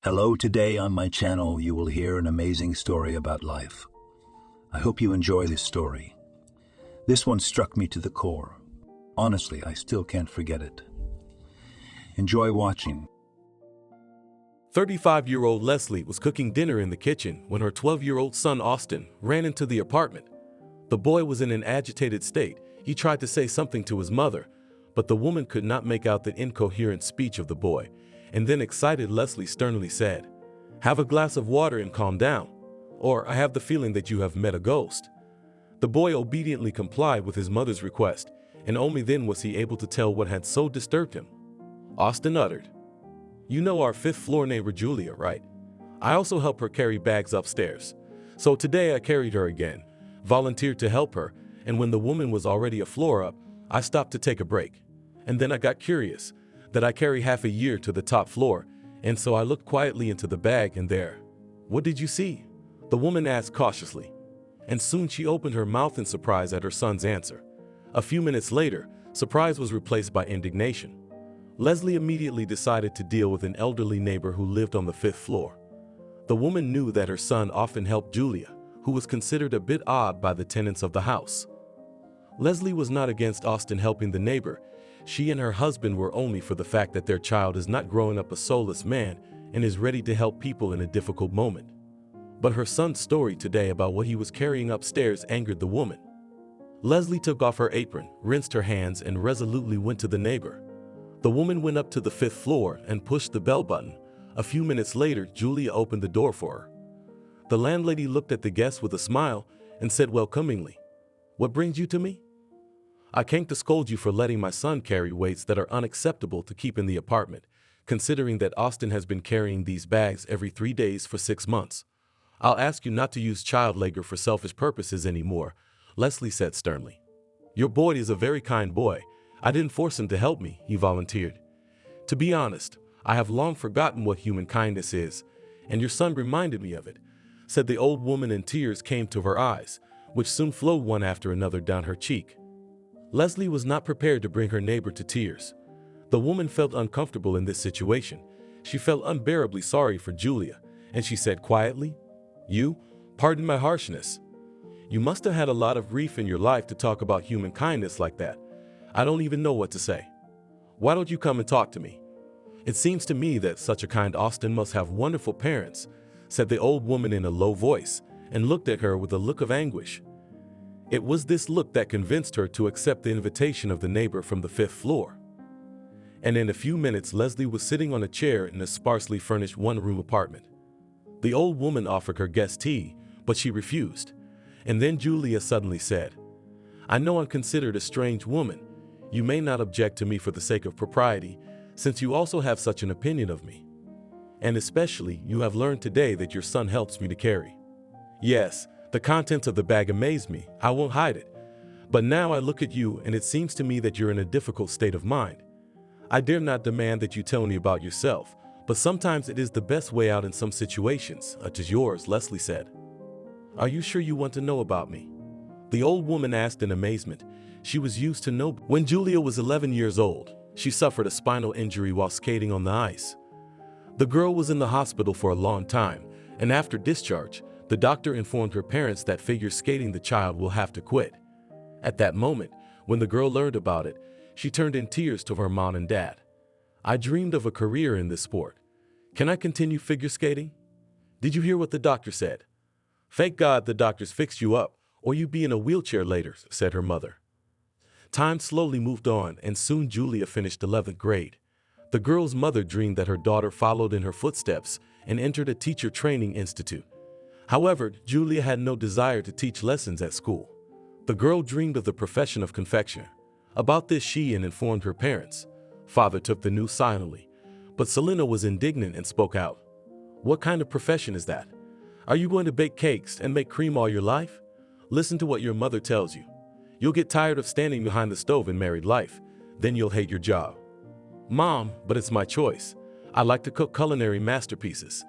Hello, today on my channel you will hear an amazing story about life. I hope you enjoy this story. This one struck me to the core. Honestly, I still can't forget it. Enjoy watching. 35-year-old Leslie was cooking dinner in the kitchen when her 12-year-old son Austin ran into the apartment. The boy was in an agitated state. He tried to say something to his mother, but the woman could not make out the incoherent speech of the boy. And then excited Leslie sternly said, "Have a glass of water and calm down, or I have the feeling that you have met a ghost." The boy obediently complied with his mother's request, and only then was he able to tell what had so disturbed him. Austin uttered, "You know our fifth-floor neighbor Julia, right? I also help her carry bags upstairs. So today I carried her again, volunteered to help her, and when the woman was already a floor up, I stopped to take a break. And then I got curious that I carry half a year to the top floor, and so I looked quietly into the bag and there." "What did you see?" the woman asked cautiously. And soon she opened her mouth in surprise at her son's answer. A few minutes later, surprise was replaced by indignation. Leslie immediately decided to deal with an elderly neighbor who lived on the fifth floor. The woman knew that her son often helped Julia, who was considered a bit odd by the tenants of the house. Leslie was not against Austin helping the neighbor. She and her husband were only for the fact that their child is not growing up a soulless man and is ready to help people in a difficult moment. But her son's story today about what he was carrying upstairs angered the woman. Leslie took off her apron, rinsed her hands, and resolutely went to the neighbor. The woman went up to the fifth floor and pushed the bell button. A few minutes later, Julia opened the door for her. The landlady looked at the guest with a smile and said welcomingly, "What brings you to me?" "I came to scold you for letting my son carry weights that are unacceptable to keep in the apartment, considering that Austin has been carrying these bags every 3 days for 6 months. I'll ask you not to use child labor for selfish purposes anymore," Leslie said sternly. "Your boy is a very kind boy. I didn't force him to help me," he volunteered. "To be honest, I have long forgotten what human kindness is, and your son reminded me of it," said the old woman, and tears came to her eyes, which soon flowed one after another down her cheek. Leslie was not prepared to bring her neighbor to tears. The woman felt uncomfortable in this situation. She felt unbearably sorry for Julia, and she said quietly, Pardon my harshness. You must have had a lot of grief in your life to talk about human kindness like that. I don't even know what to say. Why don't you come and talk to me? It seems to me that such a kind Austin must have wonderful parents," said the old woman in a low voice, and looked at her with a look of anguish. It was this look that convinced her to accept the invitation of the neighbor from the fifth floor. And in a few minutes, Leslie was sitting on a chair in a sparsely furnished one-room apartment. The old woman offered her guest tea, but she refused. And then Julia suddenly said, "I know I'm considered a strange woman. You may not object to me for the sake of propriety, since you also have such an opinion of me. And especially, you have learned today that your son helps me to carry. Yes, the contents of the bag amaze me, I won't hide it. But now I look at you and it seems to me that you're in a difficult state of mind. I dare not demand that you tell me about yourself, but sometimes it is the best way out in some situations, such as yours," Leslie said. "Are you sure you want to know about me?" the old woman asked in amazement. She was used to know. When Julia was 11 years old, she suffered a spinal injury while skating on the ice. The girl was in the hospital for a long time, and after discharge, the doctor informed her parents that figure skating the child will have to quit. At that moment, when the girl learned about it, she turned in tears to her mom and dad. "I dreamed of a career in this sport. Can I continue figure skating? Did you hear what the doctor said? Thank God the doctors fixed you up, or you'd be in a wheelchair later," said her mother. Time slowly moved on, and soon Julia finished 11th grade. The girl's mother dreamed that her daughter followed in her footsteps and entered a teacher training institute. However, Julia had no desire to teach lessons at school. The girl dreamed of the profession of confectioner. About this she informed her parents. Father took the news silently, but Selena was indignant and spoke out. "What kind of profession is that? Are you going to bake cakes and make cream all your life? Listen to what your mother tells you. You'll get tired of standing behind the stove in married life. Then you'll hate your job." "Mom, but it's my choice. I like to cook culinary masterpieces.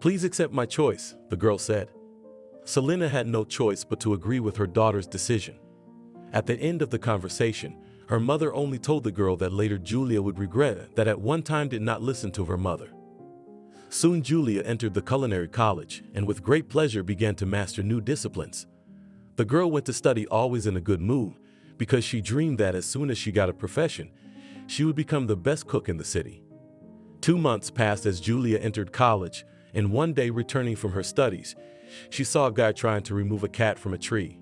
Please accept my choice," the girl said. Selena had no choice but to agree with her daughter's decision. At the end of the conversation, her mother only told the girl that later Julia would regret it, that at one time did not listen to her mother. Soon Julia entered the culinary college and with great pleasure began to master new disciplines. The girl went to study always in a good mood because she dreamed that as soon as she got a profession, she would become the best cook in the city. 2 months passed as Julia entered college, and one day returning from her studies, she saw a guy trying to remove a cat from a tree.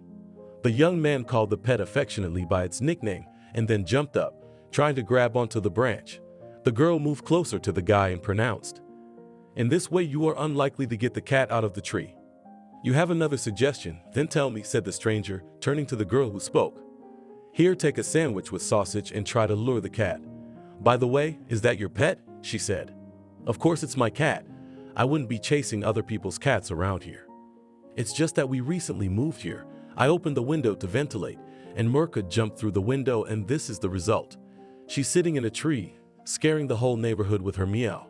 The young man called the pet affectionately by its nickname and then jumped up, trying to grab onto the branch. The girl moved closer to the guy and pronounced, "In this way you are unlikely to get the cat out of the tree. You have another suggestion, then tell me," said the stranger, turning to the girl who spoke. "Here, take a sandwich with sausage and try to lure the cat. By the way, is that your pet?" she said. "Of course it's my cat. I wouldn't be chasing other people's cats around here. It's just that we recently moved here. I opened the window to ventilate, and Mirka jumped through the window, and this is the result. She's sitting in a tree, scaring the whole neighborhood with her meow.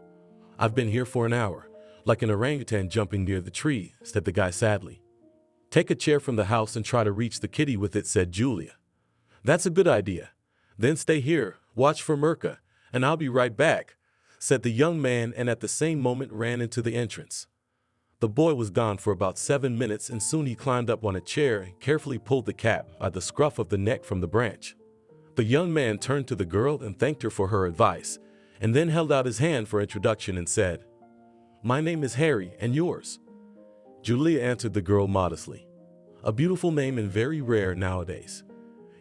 I've been here for an hour, like an orangutan jumping near the tree," said the guy sadly. "Take a chair from the house and try to reach the kitty with it," said Julia. "That's a good idea. Then stay here, watch for Mirka, and I'll be right back," said the young man, and at the same moment ran into the entrance. The boy was gone for about 7 minutes, and soon he climbed up on a chair and carefully pulled the cat by the scruff of the neck from the branch. The young man turned to the girl and thanked her for her advice, and then held out his hand for introduction and said, "My name is Harry, and yours?" Julia answered the girl modestly. "A beautiful name and very rare nowadays.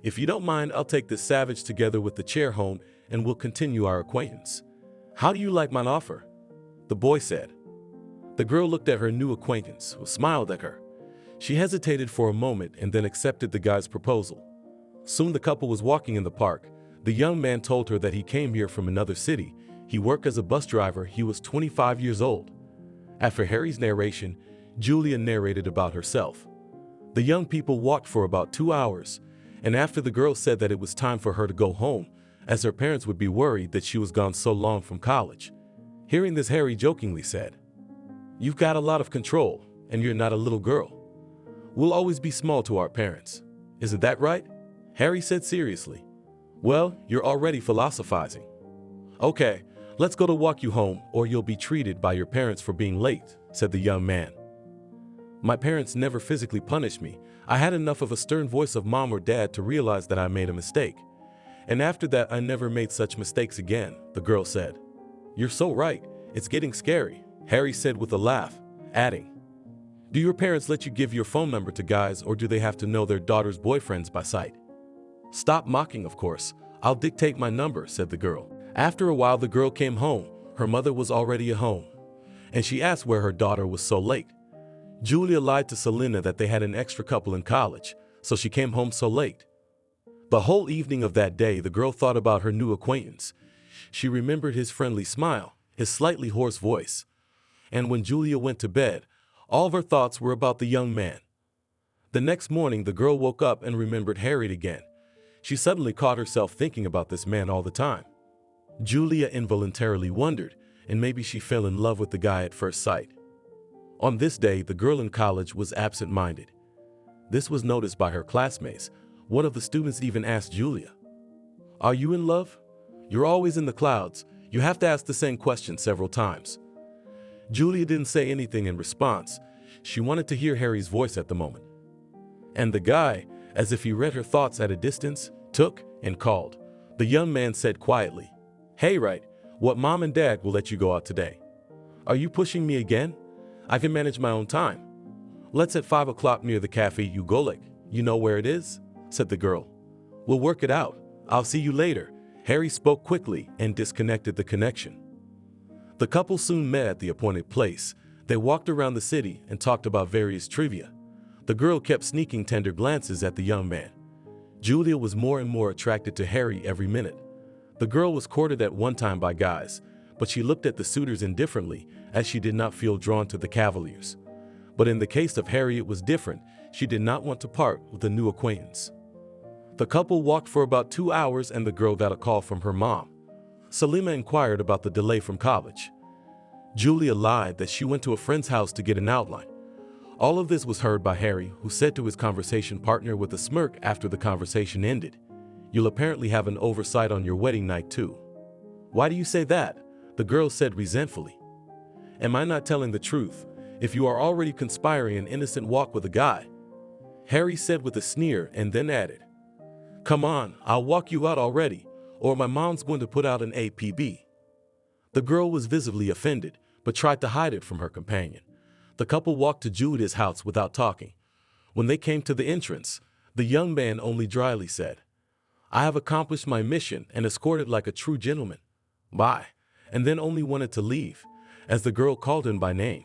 If you don't mind, I'll take this savage together with the chair home and we'll continue our acquaintance. How do you like my offer?" the boy said. The girl looked at her new acquaintance, who smiled at her. She hesitated for a moment and then accepted the guy's proposal. Soon the couple was walking in the park. The young man told her that he came here from another city. He worked as a bus driver. He was 25 years old. After Harry's narration, Julia narrated about herself. The young people walked for about 2 hours, and after the girl said that it was time for her to go home, as her parents would be worried that she was gone so long from college. Hearing this, Harry jokingly said, "You've got a lot of control, and you're not a little girl. We'll always be small to our parents. Isn't that right?" Harry said seriously. "Well, you're already philosophizing. Okay, let's go to walk you home, or you'll be treated by your parents for being late," said the young man. "My parents never physically punished me. I had enough of a stern voice of mom or dad to realize that I made a mistake. And after that, I never made such mistakes again," the girl said. "You're so right. It's getting scary," Harry said with a laugh, adding, "Do your parents let you give your phone number to guys, or do they have to know their daughter's boyfriends by sight?" "Stop mocking, of course. I'll dictate my number," said the girl. After a while, the girl came home. Her mother was already at home, and she asked where her daughter was so late. Julia lied to Selena that they had an extra couple in college, so she came home so late. The whole evening of that day, the girl thought about her new acquaintance. She remembered his friendly smile, his slightly hoarse voice. And when Julia went to bed, all of her thoughts were about the young man. The next morning, the girl woke up and remembered Harry again. She suddenly caught herself thinking about this man all the time. Julia involuntarily wondered, and maybe she fell in love with the guy at first sight. On this day, the girl in college was absent-minded. This was noticed by her classmates. One of the students even asked Julia, "Are you in love? You're always in the clouds. You have to ask the same question several times." Julia didn't say anything in response. She wanted to hear Harry's voice at the moment. And the guy, as if he read her thoughts at a distance, took and called. The young man said quietly, "Hey, right, what mom and dad will let you go out today? Are you pushing me again? I can manage my own time. Let's at 5 o'clock near the Cafe Ugolik. You know where it is?" said the girl. "We'll work it out. I'll see you later." Harry spoke quickly and disconnected the connection. The couple soon met at the appointed place. They walked around the city and talked about various trivia. The girl kept sneaking tender glances at the young man. Julia was more and more attracted to Harry every minute. The girl was courted at one time by guys, but she looked at the suitors indifferently, as she did not feel drawn to the cavaliers. But in the case of Harry, it was different. She did not want to part with a new acquaintance. The couple walked for about 2 hours, and the girl got a call from her mom. Selima inquired about the delay from college. Julia lied that she went to a friend's house to get an outline. All of this was heard by Harry, who said to his conversation partner with a smirk after the conversation ended, "You'll apparently have an oversight on your wedding night too." "Why do you say that?" the girl said resentfully. Am I not telling the truth? If you are already conspiring an innocent walk with a guy, Harry said with a sneer and then added, "Come on, I'll walk you out already, or my mom's going to put out an APB." The girl was visibly offended, but tried to hide it from her companion. The couple walked to Julia's house without talking. When they came to the entrance, the young man only dryly said, "I have accomplished my mission and escorted like a true gentleman. Bye," and then only wanted to leave, as the girl called him by name.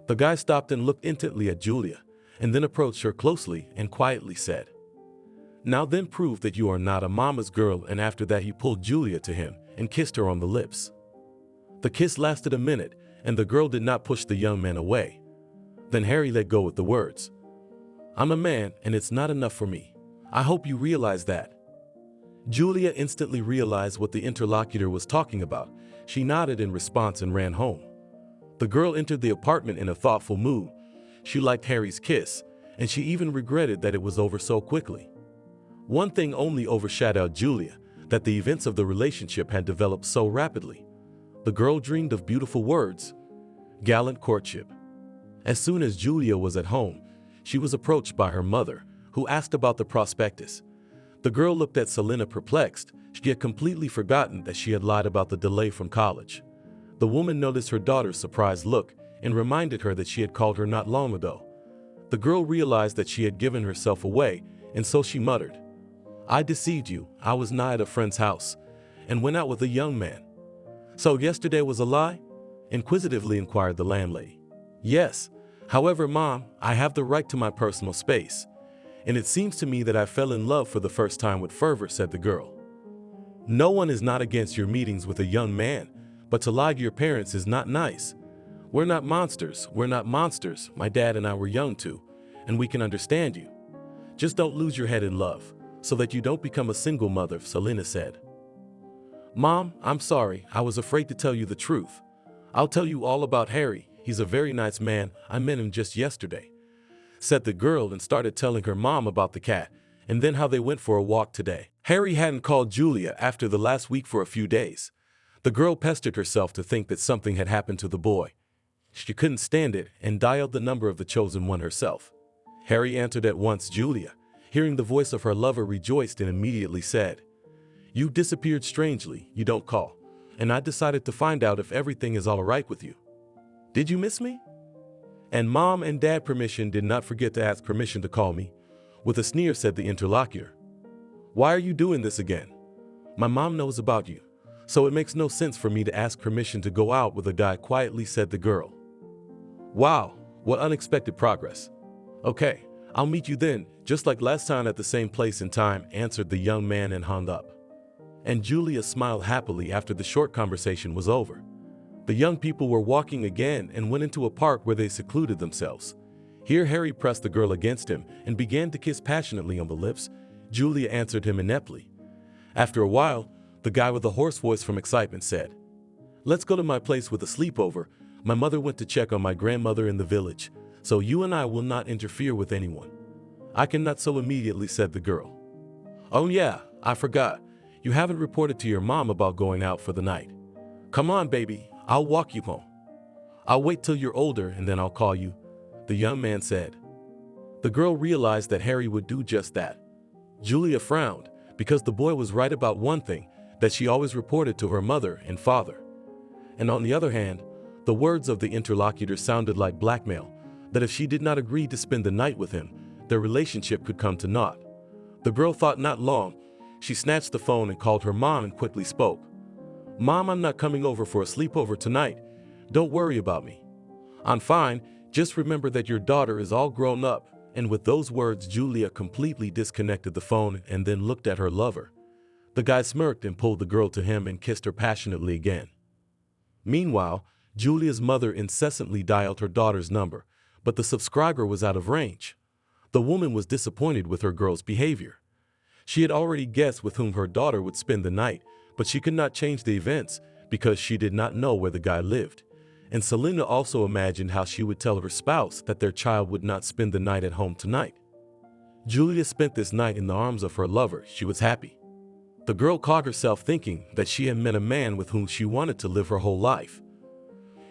The guy stopped and looked intently at Julia, and then approached her closely and quietly said, "Now then prove that you are not a mama's girl," and after that he pulled Julia to him and kissed her on the lips. The kiss lasted a minute, and the girl did not push the young man away. Then Harry let go with the words, "I'm a man, and it's not enough for me. I hope you realize that." Julia instantly realized what the interlocutor was talking about. She nodded in response and ran home. The girl entered the apartment in a thoughtful mood. She liked Harry's kiss, and she even regretted that it was over so quickly. One thing only overshadowed Julia, that the events of the relationship had developed so rapidly. The girl dreamed of beautiful words, gallant courtship. As soon as Julia was at home, she was approached by her mother, who asked about the prospectus. The girl looked at Selena perplexed. She had completely forgotten that she had lied about the delay from college. The woman noticed her daughter's surprised look and reminded her that she had called her not long ago. The girl realized that she had given herself away, and so she muttered, "I deceived you. I was nigh at a friend's house and went out with a young man." "So yesterday was a lie?" inquisitively inquired the landlady. "Yes. However, Mom, I have the right to my personal space, and it seems to me that I fell in love for the first time with fervor," said the girl. "No one is not against your meetings with a young man, but to lie to your parents is not nice. We're not monsters. We're not monsters. My dad and I were young too, and we can understand you. Just don't lose your head in love, so that you don't become a single mother," Selena said. "Mom, I'm sorry. I was afraid to tell you the truth. I'll tell you all about Harry. He's a very nice man. I met him just yesterday," said the girl, and started telling her mom about the cat, and then how they went for a walk today. Harry hadn't called Julia after the last week for a few days. The girl pestered herself to think that something had happened to the boy. She couldn't stand it and dialed the number of the chosen one herself. Harry answered at once. Julia, hearing the voice of her lover, rejoiced and immediately said, "You disappeared strangely. You don't call, and I decided to find out if everything is all right with you. Did you miss me?" "And Mom and Dad permission. Did not forget to ask permission to call me," with a sneer said the interlocutor. "Why are you doing this again? My mom knows about you, so it makes no sense for me to ask permission to go out with a guy," quietly said the girl. "Wow, what unexpected progress. Okay, I'll meet you then, just like last time at the same place and time," answered the young man and hung up. And Julia smiled happily after the short conversation was over. The young people were walking again and went into a park where they secluded themselves. Here Harry pressed the girl against him and began to kiss passionately on the lips. Julia answered him ineptly. After a while, the guy with the hoarse voice from excitement said, "Let's go to my place with a sleepover. My mother went to check on my grandmother in the village, so you and I will not interfere with anyone." "I cannot so immediately," said the girl. "Oh yeah, I forgot. You haven't reported to your mom about going out for the night. Come on, baby, I'll walk you home." "I'll wait till you're older and then I'll call you," the young man said. The girl realized that Harry would do just that. Julia frowned, because the boy was right about one thing, that she always reported to her mother and father. And on the other hand, the words of the interlocutor sounded like blackmail, that if she did not agree to spend the night with him, their relationship could come to naught. The girl thought not long. She snatched the phone and called her mom and quickly spoke. "Mom, I'm not coming over for a sleepover tonight. Don't worry about me. I'm fine. Just remember that your daughter is all grown up." And with those words, Julia completely disconnected the phone and then looked at her lover. The guy smirked and pulled the girl to him and kissed her passionately again. Meanwhile, Julia's mother incessantly dialed her daughter's number, but the subscriber was out of range. The woman was disappointed with her girl's behavior. She had already guessed with whom her daughter would spend the night, but she could not change the events because she did not know where the guy lived. And Selena also imagined how she would tell her spouse that their child would not spend the night at home tonight. Julia spent this night in the arms of her lover. She was happy. The girl caught herself thinking that she had met a man with whom she wanted to live her whole life.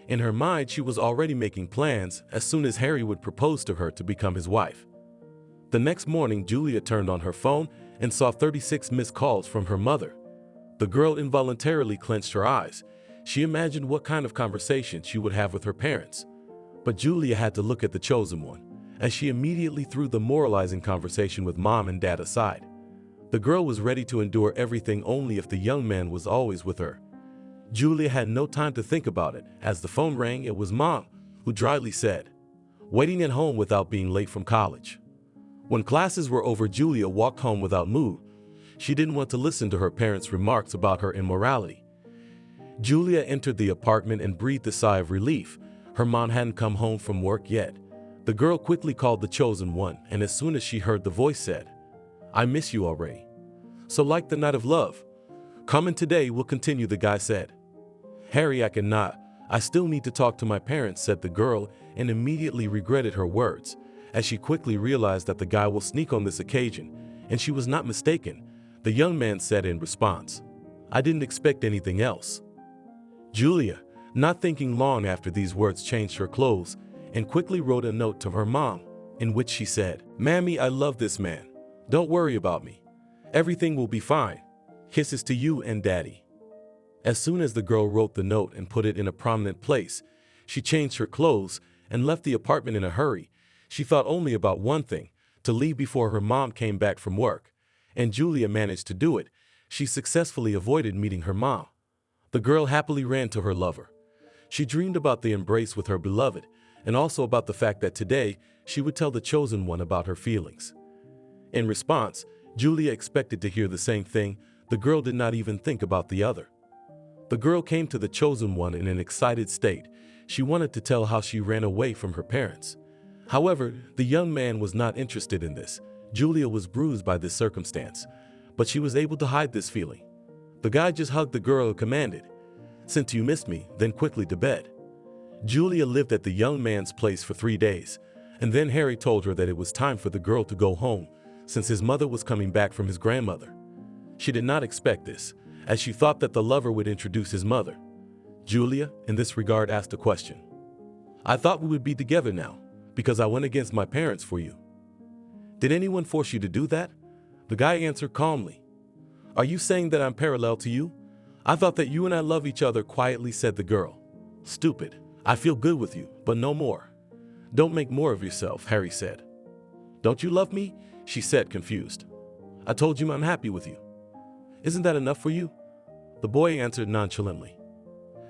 In her mind, she was already making plans as soon as Harry would propose to her to become his wife. The next morning, Julia turned on her phone and saw 36 missed calls from her mother. The girl involuntarily clenched her eyes. She imagined what kind of conversation she would have with her parents. But Julia had to look at the chosen one, as she immediately threw the moralizing conversation with mom and dad aside. The girl was ready to endure everything only if the young man was always with her. Julia had no time to think about it. As the phone rang, it was Mom, who dryly said, "Waiting at home without being late from college." When classes were over, Julia walked home without mood. She didn't want to listen to her parents' remarks about her immorality. Julia entered the apartment and breathed a sigh of relief. Her mom hadn't come home from work yet. The girl quickly called the chosen one, and as soon as she heard the voice said, "I miss you already. So like the night of love. Come in today, we'll continue," the guy said. "Harry, I cannot. I still need to talk to my parents," said the girl, and immediately regretted her words, as she quickly realized that the guy will sneak on this occasion, and she was not mistaken. The young man said in response, "I didn't expect anything else." Julia, not thinking long after these words, changed her clothes and quickly wrote a note to her mom, in which she said, "Mammy, I love this man. Don't worry about me. Everything will be fine. Kisses to you and Daddy." As soon as the girl wrote the note and put it in a prominent place, she changed her clothes and left the apartment in a hurry. She thought only about one thing, to leave before her mom came back from work. And Julia managed to do it. She successfully avoided meeting her mom. The girl happily ran to her lover. She dreamed about the embrace with her beloved, and also about the fact that today she would tell the chosen one about her feelings. In response, Julia expected to hear the same thing. The girl did not even think about the other. The girl came to the chosen one in an excited state. She wanted to tell how she ran away from her parents. However, the young man was not interested in this. Julia was bruised by this circumstance, but she was able to hide this feeling. The guy just hugged the girl and commanded, "Since you missed me, then quickly to bed." Julia lived at the young man's place for 3 days, and then Harry told her that it was time for the girl to go home, since his mother was coming back from his grandmother. She did not expect this, as she thought that the lover would introduce his mother. Julia, in this regard, asked a question. "I thought we would be together now, because I went against my parents for you. Did anyone force you to do that?" The guy answered calmly, "Are you saying that I'm parallel to you? I thought that you and I love each other," quietly said the girl. "Stupid. I feel good with you, but no more." "Don't make more of yourself," Harry said. "Don't you love me?" she said, confused. "I told you I'm happy with you. Isn't that enough for you?" The boy answered nonchalantly.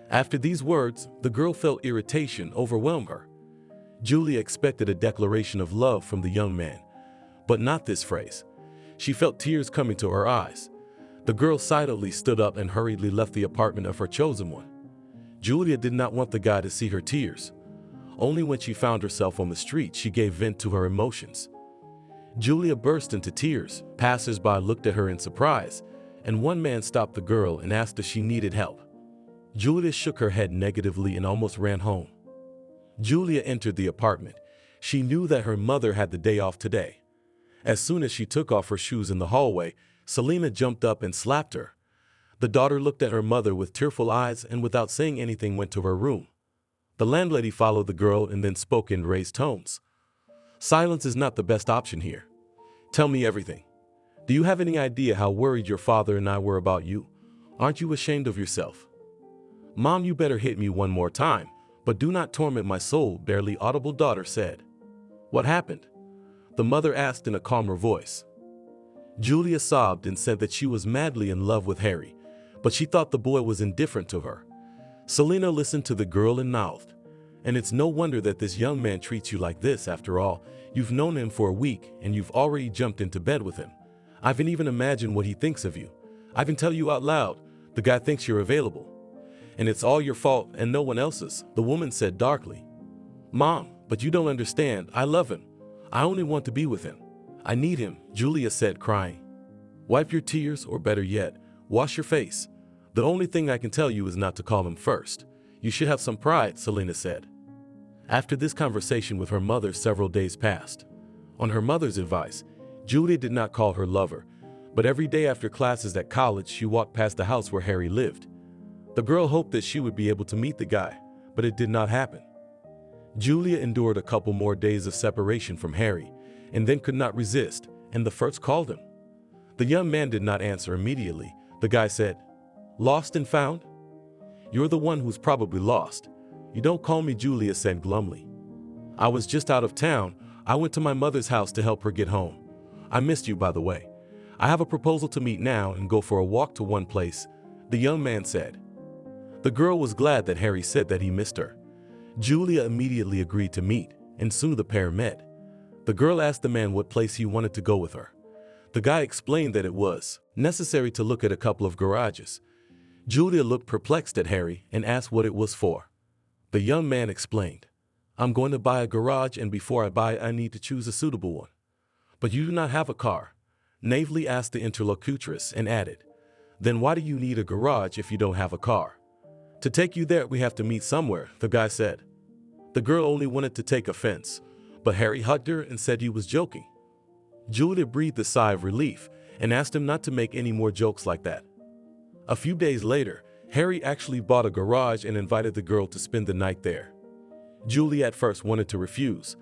After these words, the girl felt irritation overwhelm her. Julia expected a declaration of love from the young man, but not this phrase. She felt tears coming to her eyes. The girl silently stood up and hurriedly left the apartment of her chosen one. Julia did not want the guy to see her tears. Only when she found herself on the street, she gave vent to her emotions. Julia burst into tears. Passers-by looked at her in surprise, and one man stopped the girl and asked if she needed help. Julia shook her head negatively and almost ran home. Julia entered the apartment. She knew that her mother had the day off today. As soon as she took off her shoes in the hallway, Selena jumped up and slapped her. The daughter looked at her mother with tearful eyes and without saying anything went to her room. The landlady followed the girl and then spoke in raised tones. "Silence is not the best option here. Tell me everything. Do you have any idea how worried your father and I were about you? Aren't you ashamed of yourself?" "Mom, you better hit me one more time, but do not torment my soul," barely audible daughter said. "What happened?" the mother asked in a calmer voice. Julia sobbed and said that she was madly in love with Harry, but she thought the boy was indifferent to her. Selena listened to the girl and mouthed, "And it's no wonder that this young man treats you like this. After all, you've known him for a week and you've already jumped into bed with him. I can even imagine what he thinks of you. I can tell you out loud, the guy thinks you're available. And it's all your fault and no one else's," the woman said darkly. "Mom, but you don't understand. I love him. I only want to be with him. I need him," Julia said, crying. "Wipe your tears, or better yet, wash your face. The only thing I can tell you is not to call him first. You should have some pride," Selena said. After this conversation with her mother, several days passed. On her mother's advice, Julia did not call her lover, but every day after classes at college, she walked past the house where Harry lived. The girl hoped that she would be able to meet the guy, but it did not happen. Julia endured a couple more days of separation from Harry, and then could not resist, and the first called him. The young man did not answer immediately. The guy said, "Lost and found? You're the one who's probably lost. You don't call me," Julia said glumly. "I was just out of town. I went to my mother's house to help her get home. I missed you, by the way. I have a proposal to meet now and go for a walk to one place," the young man said. The girl was glad that Harry said that he missed her. Julia immediately agreed to meet, and soon the pair met. The girl asked the man what place he wanted to go with her. The guy explained that it was necessary to look at a couple of garages. Julia looked perplexed at Harry and asked what it was for. The young man explained, "I'm going to buy a garage, and before I buy it, I need to choose a suitable one." "But you do not have a car," naively asked the interlocutress, and added, "Then why do you need a garage if you don't have a car?" "To take you there, we have to meet somewhere," the guy said. The girl only wanted to take offense, but Harry hugged her and said he was joking. Julia breathed a sigh of relief and asked him not to make any more jokes like that. A few days later, Harry actually bought a garage and invited the girl to spend the night there. Julia at first wanted to refuse,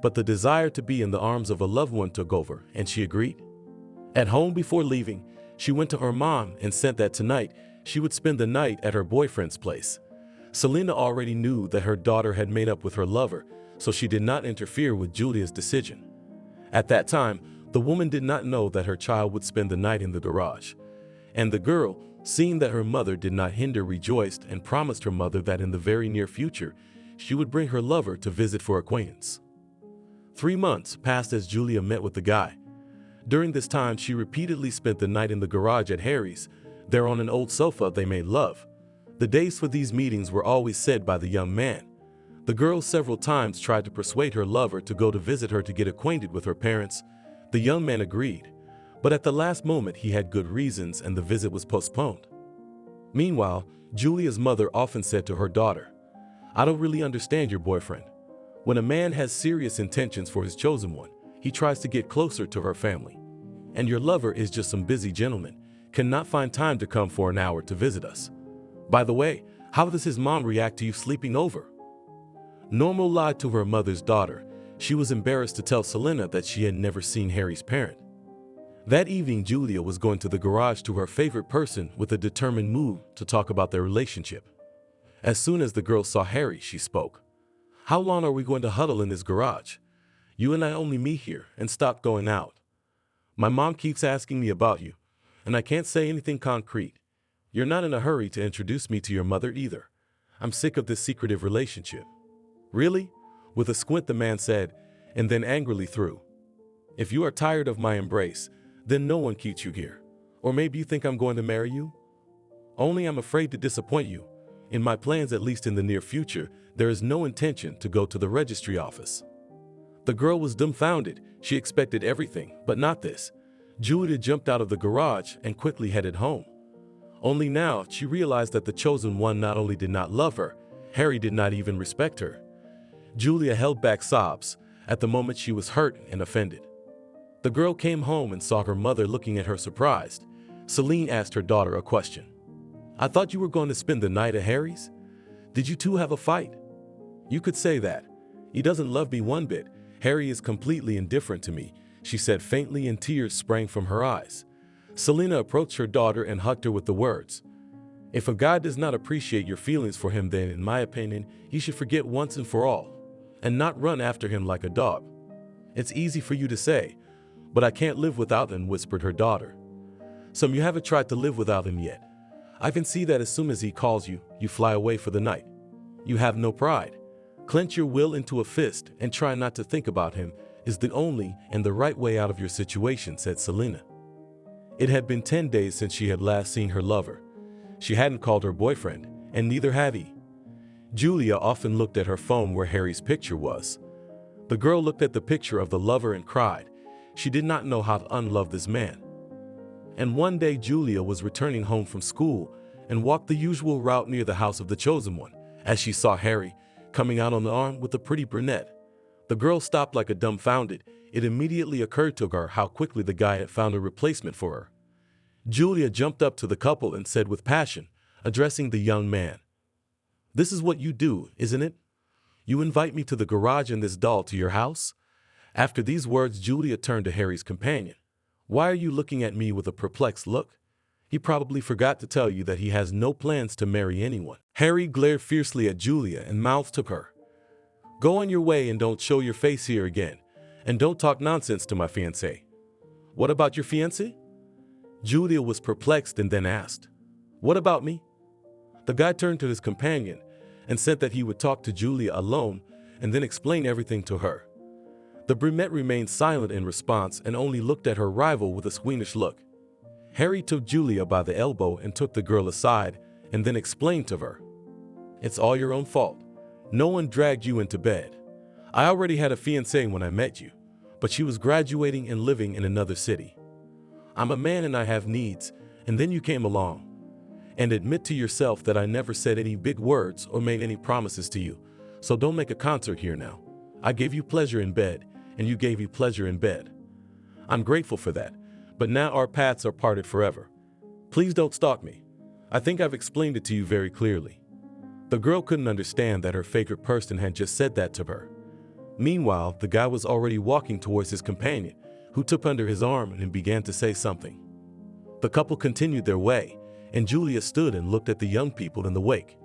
but the desire to be in the arms of a loved one took over, and she agreed. At home before leaving, she went to her mom and said that tonight she would spend the night at her boyfriend's place. Selena already knew that her daughter had made up with her lover, so she did not interfere with Julia's decision. At that time, the woman did not know that her child would spend the night in the garage. And the girl, seeing that her mother did not hinder, rejoiced and promised her mother that in the very near future, she would bring her lover to visit for acquaintance. 3 months passed as Julia met with the guy. During this time, she repeatedly spent the night in the garage at Harry's. There on an old sofa, they made love. The days for these meetings were always set by the young man. The girl several times tried to persuade her lover to go to visit her to get acquainted with her parents. The young man agreed, but at the last moment he had good reasons and the visit was postponed. Meanwhile, Julia's mother often said to her daughter, "I don't really understand your boyfriend. When a man has serious intentions for his chosen one, he tries to get closer to her family. And your lover is just some busy gentleman, cannot find time to come for an hour to visit us. By the way, how does his mom react to you sleeping over?" Normal lied to her mother's daughter. She was embarrassed to tell Selena that she had never seen Harry's parent. That evening, Julia was going to the garage to her favorite person with a determined mood to talk about their relationship. As soon as the girl saw Harry, she spoke. "How long are we going to huddle in this garage? You and I only meet here and stop going out. My mom keeps asking me about you, and I can't say anything concrete. You're not in a hurry to introduce me to your mother either. I'm sick of this secretive relationship." "Really?" With a squint, the man said, and then angrily threw, "If you are tired of my embrace, then no one keeps you here. Or maybe you think I'm going to marry you? Only I'm afraid to disappoint you. In my plans, at least in the near future, there is no intention to go to the registry office." The girl was dumbfounded. She expected everything, but not this. Julia jumped out of the garage and quickly headed home. Only now she realized that the chosen one not only did not love her, Harry did not even respect her. Julia held back sobs. At the moment, she was hurt and offended. The girl came home and saw her mother looking at her surprised. Celine asked her daughter a question. "I thought you were going to spend the night at Harry's? Did you two have a fight?" "You could say that. He doesn't love me one bit. Harry is completely indifferent to me," she said faintly, and tears sprang from her eyes. Selena approached her daughter and hugged her with the words, "If a guy does not appreciate your feelings for him, then, in my opinion, you should forget once and for all, and not run after him like a dog. It's easy for you to say, but I can't live without him," whispered her daughter. "So you haven't tried to live without him yet. I can see that as soon as he calls you, you fly away for the night. You have no pride. Clench your will into a fist and try not to think about him is the only and the right way out of your situation," said Selena. It had been 10 days since she had last seen her lover. She hadn't called her boyfriend, and neither had he. Julia often looked at her phone where Harry's picture was. The girl looked at the picture of the lover and cried. She did not know how to unlove this man. And one day Julia was returning home from school and walked the usual route near the house of the chosen one, as she saw Harry coming out on the arm with a pretty brunette. The girl stopped like a dumbfounded. It immediately occurred to her how quickly the guy had found a replacement for her. Julia jumped up to the couple and said with passion, addressing the young man, This is what you do, isn't it? You invite me to the garage and this doll to your house? After these words, Julia turned to Harry's companion. Why are you looking at me with a perplexed look? He probably forgot to tell you that he has no plans to marry anyone. Harry glared fiercely at Julia and mouthed to her. Go on your way and don't show your face here again. And don't talk nonsense to my fiancé. What about your fiancé? Julia was perplexed and then asked, What about me? The guy turned to his companion and said that he would talk to Julia alone and then explain everything to her. The brunette remained silent in response and only looked at her rival with a squeamish look. Harry took Julia by the elbow and took the girl aside and then explained to her. It's all your own fault. No one dragged you into bed. I already had a fiancée when I met you, but she was graduating and living in another city. I'm a man and I have needs, and then you came along. And admit to yourself that I never said any big words or made any promises to you, so don't make a concert here now. I gave you pleasure in bed, and you gave me pleasure in bed. I'm grateful for that, but now our paths are parted forever. Please don't stalk me. I think I've explained it to you very clearly. The girl couldn't understand that her favorite person had just said that to her. Meanwhile, the guy was already walking towards his companion, who took under his arm and began to say something. The couple continued their way, and Julia stood and looked at the young people in the wake.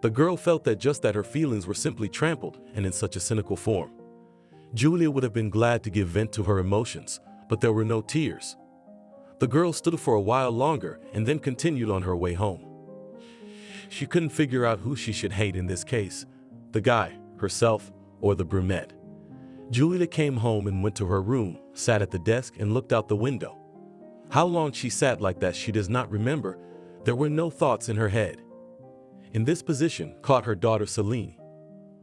The girl felt that her feelings were simply trampled and in such a cynical form. Julia would have been glad to give vent to her emotions, but there were no tears. The girl stood for a while longer and then continued on her way home. She couldn't figure out who she should hate in this case, the guy, herself, or the brunette. Julia came home and went to her room, sat at the desk and looked out the window. How long she sat like that she does not remember. There were no thoughts in her head. In this position caught her daughter Celine.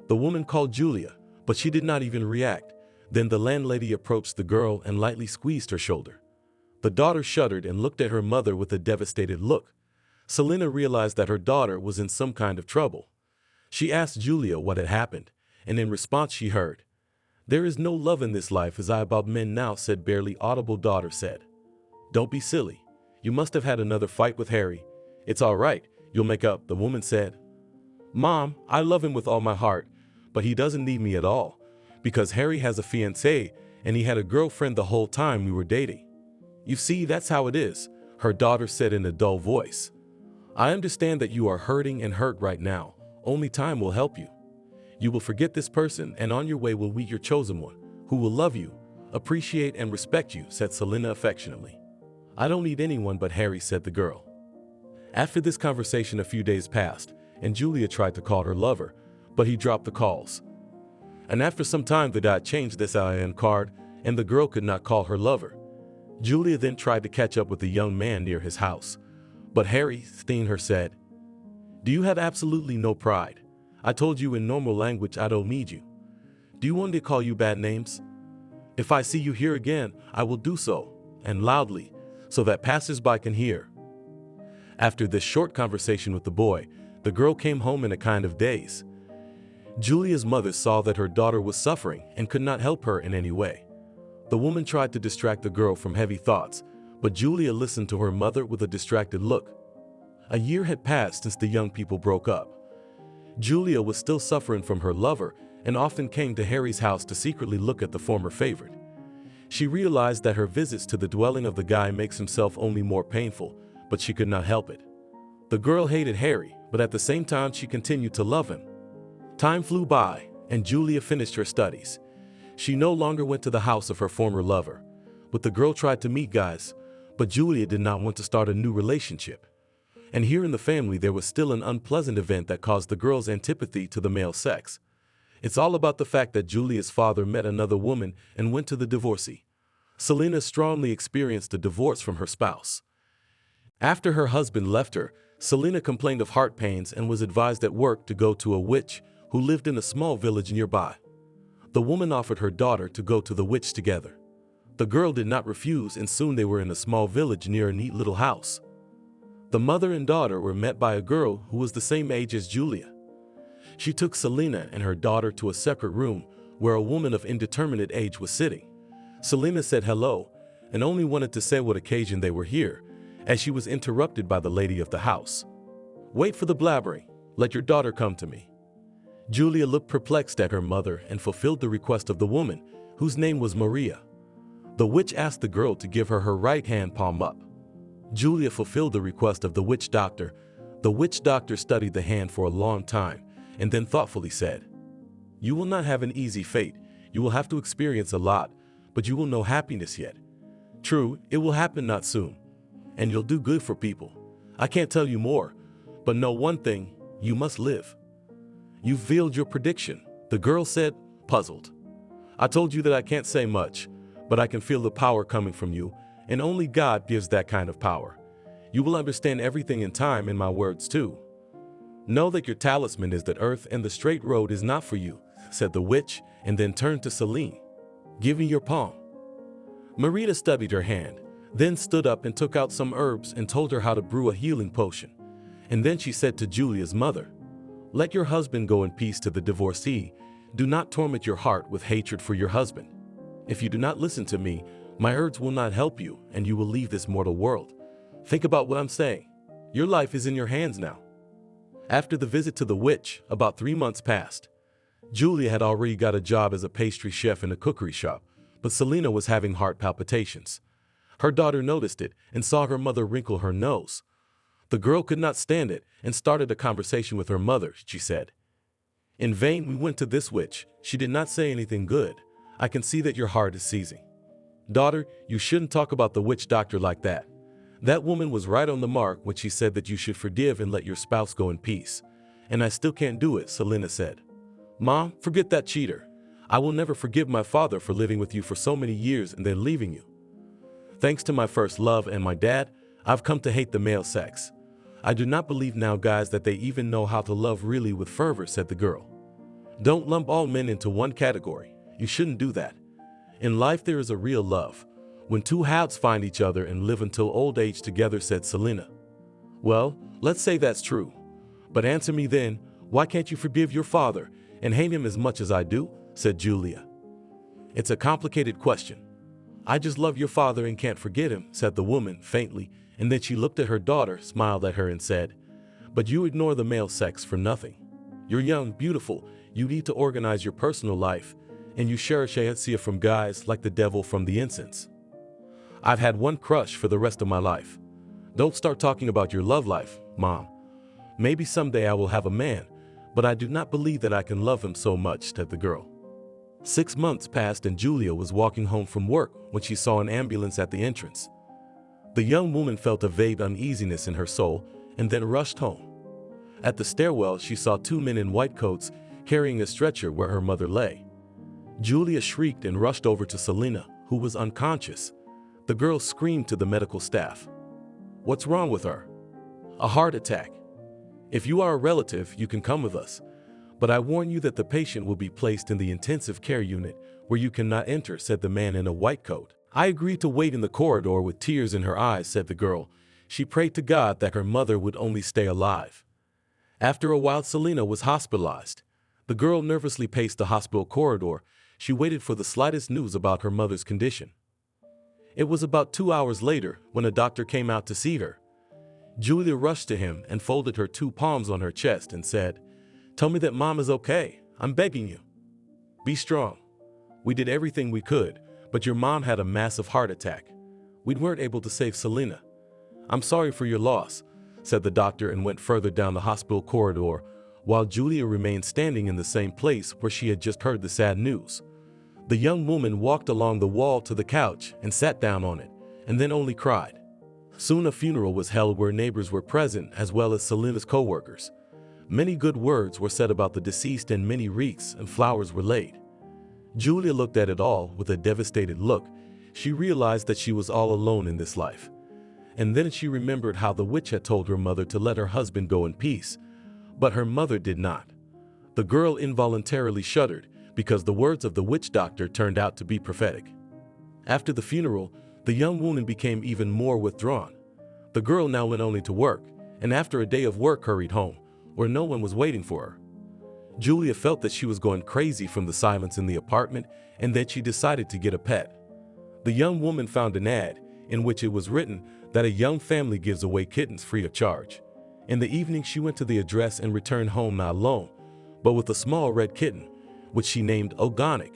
The woman called Julia, but she did not even react. Then the landlady approached the girl and lightly squeezed her shoulder. The daughter shuddered and looked at her mother with a devastated look. Selena realized that her daughter was in some kind of trouble. She asked Julia what had happened, and in response she heard, "There is no love in this life as I about men now," said barely audible. Daughter said, "Don't be silly. You must have had another fight with Harry. It's all right. You'll make up," the woman said. "Mom, I love him with all my heart, but he doesn't need me at all, because Harry has a fiancée and he had a girlfriend the whole time we were dating. You see, that's how it is," her daughter said in a dull voice. "I understand that you are hurting and hurt right now. Only time will help you. You will forget this person and on your way will meet your chosen one, who will love you, appreciate and respect you," said Selena affectionately. "I don't need anyone but Harry," said the girl. After this conversation, a few days passed, and Julia tried to call her lover, but he dropped the calls. And after some time, the guy changed this IN card, and the girl could not call her lover. Julia then tried to catch up with the young man near his house, but Harry, seeing her, said, "Do you have absolutely no pride? I told you in normal language I don't need you. Do you want me to call you bad names? If I see you here again, I will do so, and loudly, so that passers-by can hear." After this short conversation with the boy, the girl came home in a kind of daze. Julia's mother saw that her daughter was suffering and could not help her in any way. The woman tried to distract the girl from heavy thoughts, but Julia listened to her mother with a distracted look. A year had passed since the young people broke up. Julia was still suffering from her lover and often came to Harry's house to secretly look at the former favorite. She realized that her visits to the dwelling of the guy makes himself only more painful, but she could not help it. The girl hated Harry, but at the same time she continued to love him. Time flew by, and Julia finished her studies. She no longer went to the house of her former lover, but the girl tried to meet guys, but Julia did not want to start a new relationship. And here in the family there was still an unpleasant event that caused the girl's antipathy to the male sex. It's all about the fact that Julia's father met another woman and went to the divorcee. Selena strongly experienced a divorce from her spouse. After her husband left her, Selena complained of heart pains and was advised at work to go to a witch who lived in a small village nearby. The woman offered her daughter to go to the witch together. The girl did not refuse, and soon they were in a small village near a neat little house. The mother and daughter were met by a girl who was the same age as Julia. She took Selena and her daughter to a separate room where a woman of indeterminate age was sitting. Selena said hello and only wanted to say what occasion they were here, as she was interrupted by the lady of the house. "Wait for the blabbering. Let your daughter come to me." Julia looked perplexed at her mother and fulfilled the request of the woman, whose name was Maria. The witch asked the girl to give her her right hand palm up. Julia fulfilled the request of the witch doctor. The witch doctor studied the hand for a long time and then thoughtfully said, "You will not have an easy fate. You will have to experience a lot, but you will know happiness yet. True, it will happen not soon, and you'll do good for people. I can't tell you more, but know one thing, you must live." "You've veiled your prediction," the girl said, puzzled. "I told you that I can't say much, but I can feel the power coming from you, and only God gives that kind of power. You will understand everything in time and my words too. Know that your talisman is that earth and the straight road is not for you," said the witch, and then turned to Celine. "Give me your palm." Marita studied her hand, then stood up and took out some herbs and told her how to brew a healing potion. And then she said to Julia's mother, "Let your husband go in peace to the divorcee. Do not torment your heart with hatred for your husband. If you do not listen to me, my herbs will not help you and you will leave this mortal world. Think about what I'm saying. Your life is in your hands now." After the visit to the witch, about 3 months passed. Julia had already got a job as a pastry chef in a cookery shop, but Selena was having heart palpitations. Her daughter noticed it and saw her mother wrinkle her nose. The girl could not stand it and started a conversation with her mother. She said, "In vain we went to this witch. She did not say anything good. I can see that your heart is seizing. Daughter, you shouldn't talk about the witch doctor like that. That woman was right on the mark when she said that you should forgive and let your spouse go in peace. And I still can't do it," Selena said. "Mom, forget that cheater. I will never forgive my father for living with you for so many years and then leaving you. Thanks to my first love and my dad, I've come to hate the male sex. I do not believe now, guys, that they even know how to love really with fervor," said the girl. "Don't lump all men into one category. You shouldn't do that. In life there is a real love, when two halves find each other and live until old age together," said Selena. "Well, let's say that's true. But answer me then, why can't you forgive your father and hate him as much as I do?" said Julia. "It's a complicated question. I just love your father and can't forget him," said the woman faintly, and then she looked at her daughter, smiled at her and said, "But you ignore the male sex for nothing. You're young, beautiful, you need to organize your personal life, and you cherish a from guys like the devil from the incense. I've had one crush for the rest of my life. Don't start talking about your love life, Mom. Maybe someday I will have a man, but I do not believe that I can love him so much," said the girl. 6 months passed and Julia was walking home from work when she saw an ambulance at the entrance. The young woman felt a vague uneasiness in her soul and then rushed home. At the stairwell, she saw 2 men in white coats carrying a stretcher where her mother lay. Julia shrieked and rushed over to Selena, who was unconscious. The girl screamed to the medical staff. "What's wrong with her?" "A heart attack. If you are a relative, you can come with us. But I warn you that the patient will be placed in the intensive care unit where you cannot enter," said the man in a white coat. "I agreed to wait in the corridor with tears in her eyes," said the girl. She prayed to God that her mother would only stay alive. After a while, Selena was hospitalized. The girl nervously paced the hospital corridor. She waited for the slightest news about her mother's condition. It was about 2 hours later when a doctor came out to see her. Julia rushed to him and folded her 2 palms on her chest and said, "Tell me that Mom is okay. I'm begging you. Be strong. We did everything we could, but your mom had a massive heart attack. We weren't able to save Selena. I'm sorry for your loss," said the doctor and went further down the hospital corridor, while Julia remained standing in the same place where she had just heard the sad news. The young woman walked along the wall to the couch and sat down on it, and then only cried. Soon a funeral was held where neighbors were present as well as Selena's co-workers. Many good words were said about the deceased and many wreaths and flowers were laid. Julia looked at it all with a devastated look. She realized that she was all alone in this life. And then she remembered how the witch had told her mother to let her husband go in peace, but her mother did not. The girl involuntarily shuddered because the words of the witch doctor turned out to be prophetic. After the funeral, the young woman became even more withdrawn. The girl now went only to work, and after a day of work hurried home, where no one was waiting for her. Julia felt that she was going crazy from the silence in the apartment, and that she decided to get a pet. The young woman found an ad in which it was written that a young family gives away kittens free of charge. In the evening, she went to the address and returned home not alone, but with a small red kitten, which she named Organic.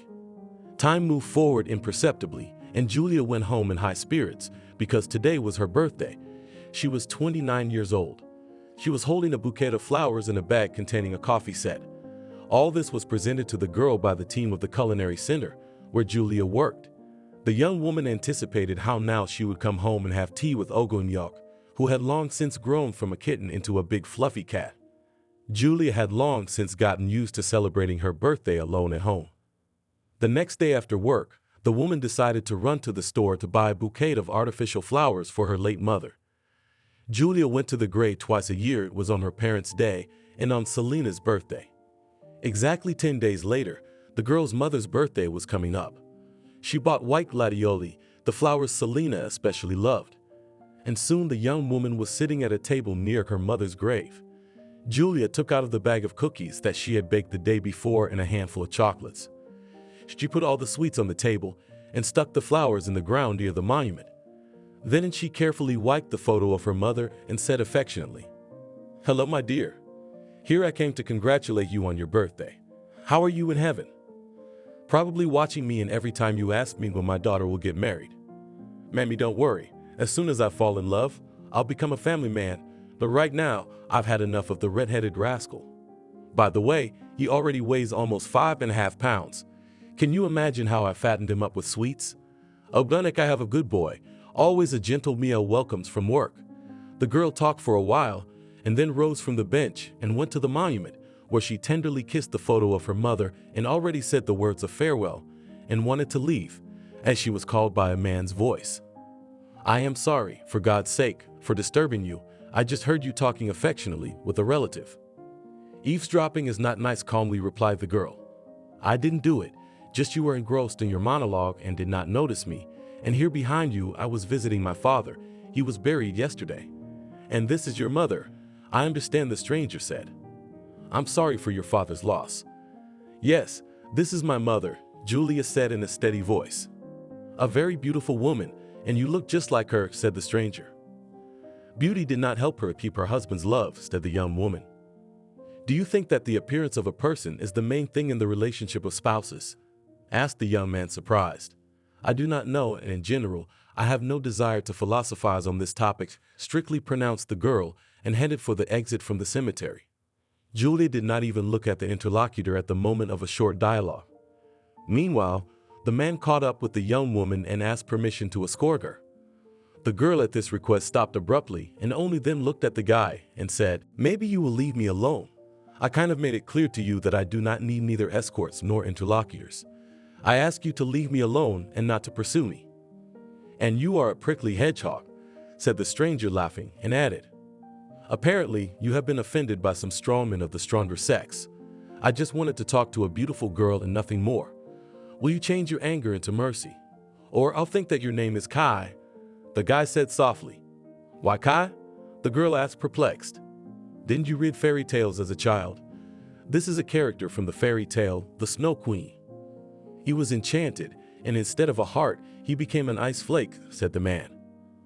Time moved forward imperceptibly, and Julia went home in high spirits because today was her birthday. She was 29 years old. She was holding a bouquet of flowers in a bag containing a coffee set. All this was presented to the girl by the team of the culinary center, where Julia worked. The young woman anticipated how now she would come home and have tea with Ogonyok, who had long since grown from a kitten into a big fluffy cat. Julia had long since gotten used to celebrating her birthday alone at home. The next day after work, the woman decided to run to the store to buy a bouquet of artificial flowers for her late mother. Julia went to the grave twice a year. It was on her parents' day and on Selena's birthday. Exactly 10 days later, the girl's mother's birthday was coming up. She bought white gladioli, the flowers Selena especially loved. And soon the young woman was sitting at a table near her mother's grave. Julia took out of the bag of cookies that she had baked the day before and a handful of chocolates. She put all the sweets on the table and stuck the flowers in the ground near the monument. Then she carefully wiped the photo of her mother and said affectionately, "Hello, my dear. Here I came to congratulate you on your birthday. How are you in heaven? Probably watching me, and every time you ask me when my daughter will get married. Mammy, don't worry. As soon as I fall in love, I'll become a family man, but right now I've had enough of the red-headed rascal. By the way, he already weighs almost 5.5 pounds. Can you imagine how I fattened him up with sweets? Ogonic, I have a good boy, always a gentle meal welcomes from work." The girl talked for a while and then rose from the bench and went to the monument, where she tenderly kissed the photo of her mother and already said the words of farewell and wanted to leave, as she was called by a man's voice. "I am sorry, for God's sake, for disturbing you. I just heard you talking affectionately with a relative." "Eavesdropping is not nice," calmly replied the girl. "I didn't do it, just you were engrossed in your monologue and did not notice me, and here behind you I was visiting my father. He was buried yesterday. And this is your mother, I understand," the stranger said. "I'm sorry for your father's loss." "Yes, this is my mother," Julia said in a steady voice. "A very beautiful woman, and you look just like her," said the stranger. "Beauty did not help her keep her husband's love," said the young woman. "Do you think that the appearance of a person is the main thing in the relationship of spouses?" asked the young man, surprised. "I do not know, and in general, I have no desire to philosophize on this topic," strictly pronounced the girl, and headed for the exit from the cemetery. Julia did not even look at the interlocutor at the moment of a short dialogue. Meanwhile, the man caught up with the young woman and asked permission to escort her. The girl at this request stopped abruptly and only then looked at the guy and said, "Maybe you will leave me alone. I kind of made it clear to you that I do not need neither escorts nor interlocutors. I ask you to leave me alone and not to pursue me." "And you are a prickly hedgehog," said the stranger, laughing, and added, "Apparently, you have been offended by some strongmen of the stronger sex. I just wanted to talk to a beautiful girl and nothing more. Will you change your anger into mercy? Or I'll think that your name is Kai," the guy said softly. "Why Kai?" the girl asked, perplexed. "Didn't you read fairy tales as a child? This is a character from the fairy tale, The Snow Queen. He was enchanted, and instead of a heart, he became an ice flake," said the man.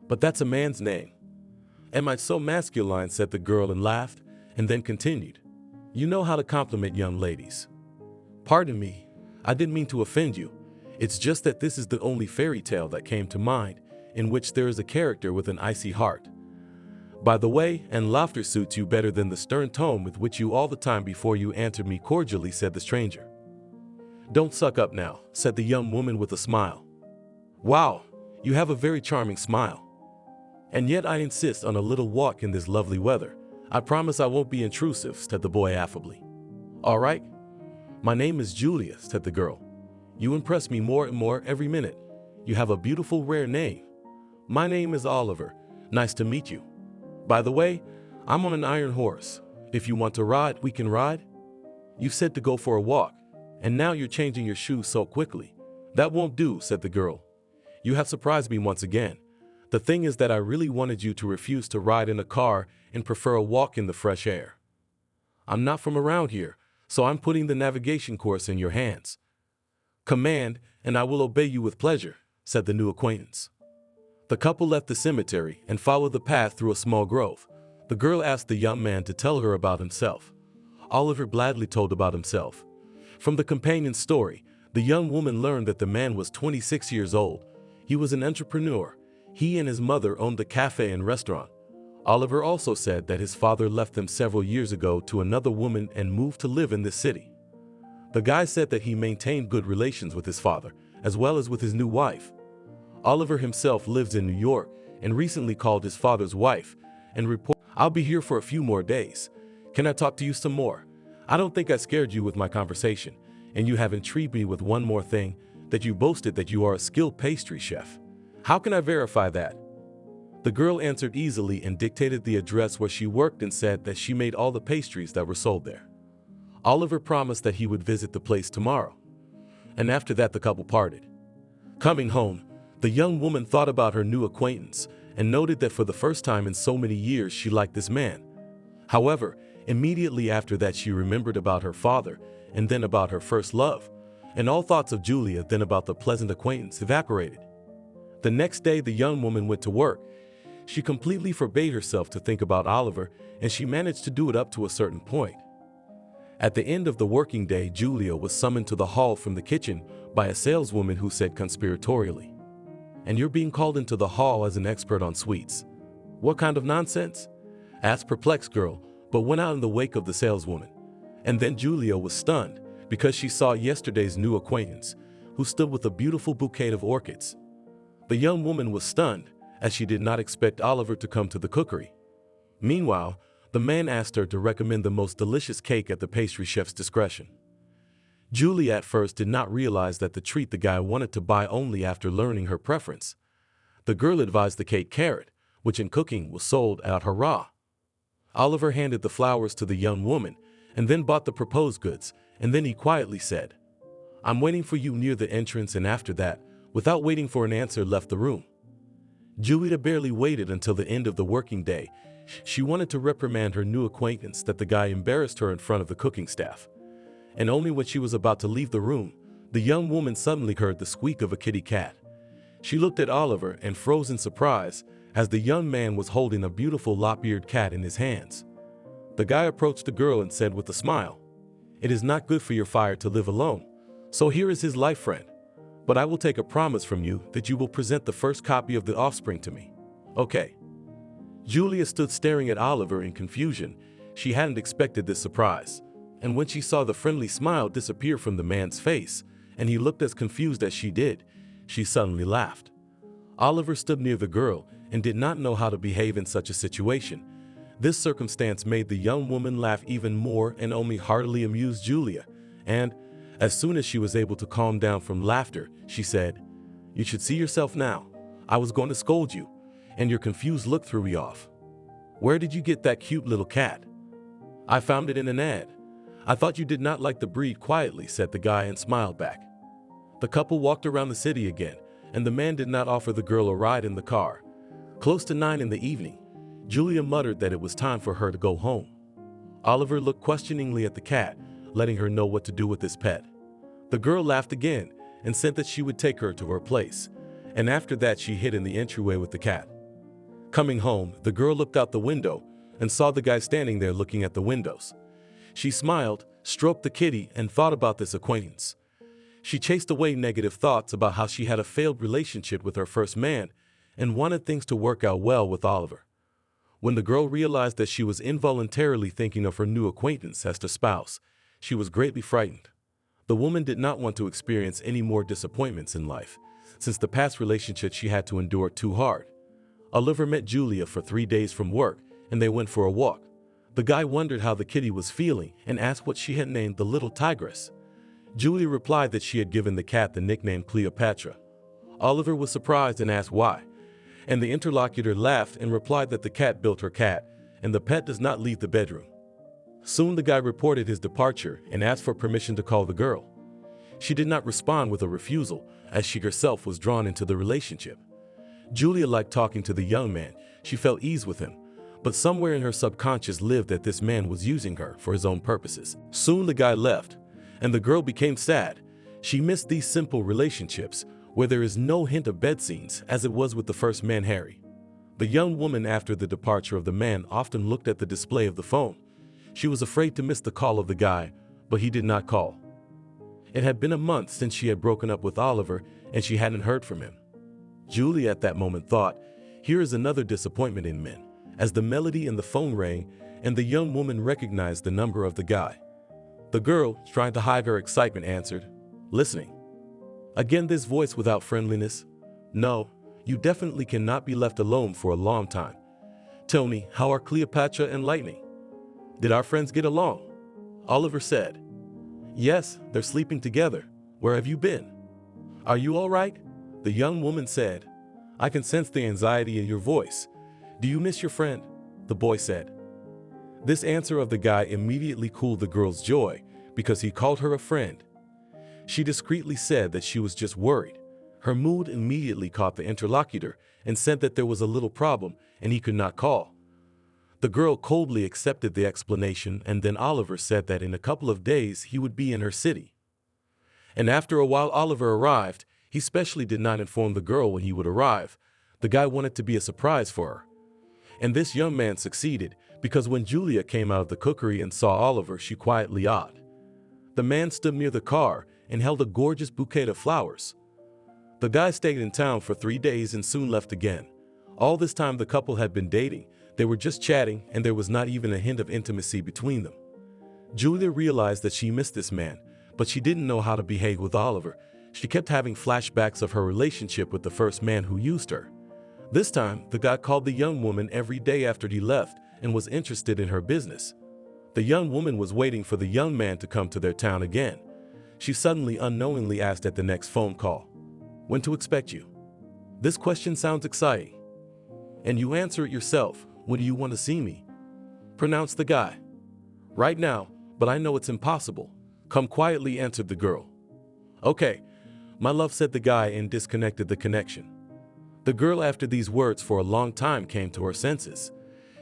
"But that's a man's name." "Am I so masculine?" said the girl and laughed, and then continued, "You know how to compliment young ladies." "Pardon me, I didn't mean to offend you. It's just that this is the only fairy tale that came to mind in which there is a character with an icy heart. By the way, and laughter suits you better than the stern tone with which you all the time before you answered me cordially," said the stranger. "Don't suck up now," said the young woman with a smile. "Wow, you have a very charming smile. And yet I insist on a little walk in this lovely weather. I promise I won't be intrusive," said the boy affably. "All right. My name is Julia," said the girl. "You impress me more and more every minute. You have a beautiful, rare name. My name is Oliver. Nice to meet you. By the way, I'm on an iron horse. If you want to ride, we can ride. You said to go for a walk, and now you're changing your shoes so quickly. That won't do," said the girl. "You have surprised me once again. The thing is that I really wanted you to refuse to ride in a car and prefer a walk in the fresh air. I'm not from around here, so I'm putting the navigation course in your hands. Command, and I will obey you with pleasure," said the new acquaintance. The couple left the cemetery and followed the path through a small grove. The girl asked the young man to tell her about himself. Oliver gladly told about himself. From the companion's story, the young woman learned that the man was 26 years old. He was an entrepreneur. He and his mother owned a cafe and restaurant. Oliver also said that his father left them several years ago to another woman and moved to live in this city. The guy said that he maintained good relations with his father, as well as with his new wife. Oliver himself lives in New York and recently called his father's wife and reported, "I'll be here for a few more days. Can I talk to you some more? I don't think I scared you with my conversation, and you have intrigued me with one more thing, that you boasted that you are a skilled pastry chef. How can I verify that?" The girl answered easily and dictated the address where she worked and said that she made all the pastries that were sold there. Oliver promised that he would visit the place tomorrow. And after that, the couple parted. Coming home, the young woman thought about her new acquaintance and noted that for the first time in so many years she liked this man. However, immediately after that she remembered about her father and then about her first love, and all thoughts of Julia then about the pleasant acquaintance evaporated. The next day the young woman went to work. She completely forbade herself to think about Oliver, and she managed to do it up to a certain point. At the end of the working day, Julia was summoned to the hall from the kitchen by a saleswoman who said conspiratorially, "And you're being called into the hall as an expert on sweets. What kind of nonsense?" asked perplexed girl, but went out in the wake of the saleswoman. And then Julia was stunned because she saw yesterday's new acquaintance, who stood with a beautiful bouquet of orchids. The young woman was stunned, as she did not expect Oliver to come to the cookery. Meanwhile, the man asked her to recommend the most delicious cake at the pastry chef's discretion. Julia at first did not realize that the treat the guy wanted to buy only after learning her preference. The girl advised the cake carrot, which in cooking was sold at hurrah. Oliver handed the flowers to the young woman and then bought the proposed goods, and then he quietly said, "I'm waiting for you near the entrance," and after that, without waiting for an answer, left the room. Julia barely waited until the end of the working day. She wanted to reprimand her new acquaintance that the guy embarrassed her in front of the cooking staff. And only when she was about to leave the room, the young woman suddenly heard the squeak of a kitty cat. She looked at Oliver and froze in surprise as the young man was holding a beautiful lop-eared cat in his hands. The guy approached the girl and said with a smile, "It is not good for your fire to live alone, so here is his life friend. But I will take a promise from you that you will present the first copy of The Offspring to me. Okay?" Julia stood staring at Oliver in confusion. She hadn't expected this surprise. And when she saw the friendly smile disappear from the man's face, and he looked as confused as she did, she suddenly laughed. Oliver stood near the girl and did not know how to behave in such a situation. This circumstance made the young woman laugh even more and only heartily amused Julia. And, as soon as she was able to calm down from laughter, she said, "You should see yourself now. I was going to scold you, and your confused look threw me off. Where did you get that cute little cat?" "I found it in an ad. I thought you did not like the breed," quietly said the guy and smiled back. The couple walked around the city again, and the man did not offer the girl a ride in the car. Close to 9 in the evening, Julia muttered that it was time for her to go home. Oliver looked questioningly at the cat, letting her know what to do with his pet. The girl laughed again and said that she would take her to her place, and after that she hid in the entryway with the cat. Coming home, the girl looked out the window and saw the guy standing there looking at the windows. She smiled, stroked the kitty, and thought about this acquaintance. She chased away negative thoughts about how she had a failed relationship with her first man and wanted things to work out well with Oliver. When the girl realized that she was involuntarily thinking of her new acquaintance as her spouse, she was greatly frightened. The woman did not want to experience any more disappointments in life, since the past relationship she had to endure too hard. Oliver met Julia for 3 days from work, and they went for a walk. The guy wondered how the kitty was feeling and asked what she had named the little tigress. Julia replied that she had given the cat the nickname Cleopatra. Oliver was surprised and asked why, and the interlocutor laughed and replied that the cat built her cat, and the pet does not leave the bedroom. Soon the guy reported his departure and asked for permission to call the girl. She did not respond with a refusal, as she herself was drawn into the relationship. Julia liked talking to the young man. She felt ease with him, but somewhere in her subconscious lived that this man was using her for his own purposes. Soon the guy left, and the girl became sad. She missed these simple relationships, where there is no hint of bed scenes, as it was with the first man, Harry. The young woman, after the departure of the man, often looked at the display of the phone. She was afraid to miss the call of the guy, but he did not call. It had been a month since she had broken up with Oliver, and she hadn't heard from him. Julie at that moment thought, here is another disappointment in men, as the melody in the phone rang and the young woman recognized the number of the guy. The girl, trying to hide her excitement, answered, listening. Again this voice without friendliness. No, you definitely cannot be left alone for a long time. Tell me, how are Cleopatra and Lightning? Did our friends get along? Oliver said. Yes, they're sleeping together. Where have you been? Are you all right? The young woman said. I can sense the anxiety in your voice. Do you miss your friend? The boy said. This answer of the guy immediately cooled the girl's joy because he called her a friend. She discreetly said that she was just worried. Her mood immediately caught the interlocutor and said that there was a little problem and he could not call. The girl coldly accepted the explanation, and then Oliver said that in a couple of days he would be in her city. And after a while Oliver arrived. He specially did not inform the girl when he would arrive. The guy wanted to be a surprise for her. And this young man succeeded, because when Julia came out of the cookery and saw Oliver, she quietly awed. The man stood near the car and held a gorgeous bouquet of flowers. The guy stayed in town for 3 days and soon left again. All this time the couple had been dating. They were just chatting, and there was not even a hint of intimacy between them. Julia realized that she missed this man, but she didn't know how to behave with Oliver. She kept having flashbacks of her relationship with the first man who used her. This time, the guy called the young woman every day after he left and was interested in her business. The young woman was waiting for the young man to come to their town again. She suddenly unknowingly asked at the next phone call, "When to expect you?" This question sounds exciting. And you answer it yourself. "When do you want to see me?" Pronounced the guy. "Right now, but I know it's impossible." "Come quietly," answered the girl. "Okay, my love," said the guy and disconnected the connection. The girl, after these words for a long time, came to her senses.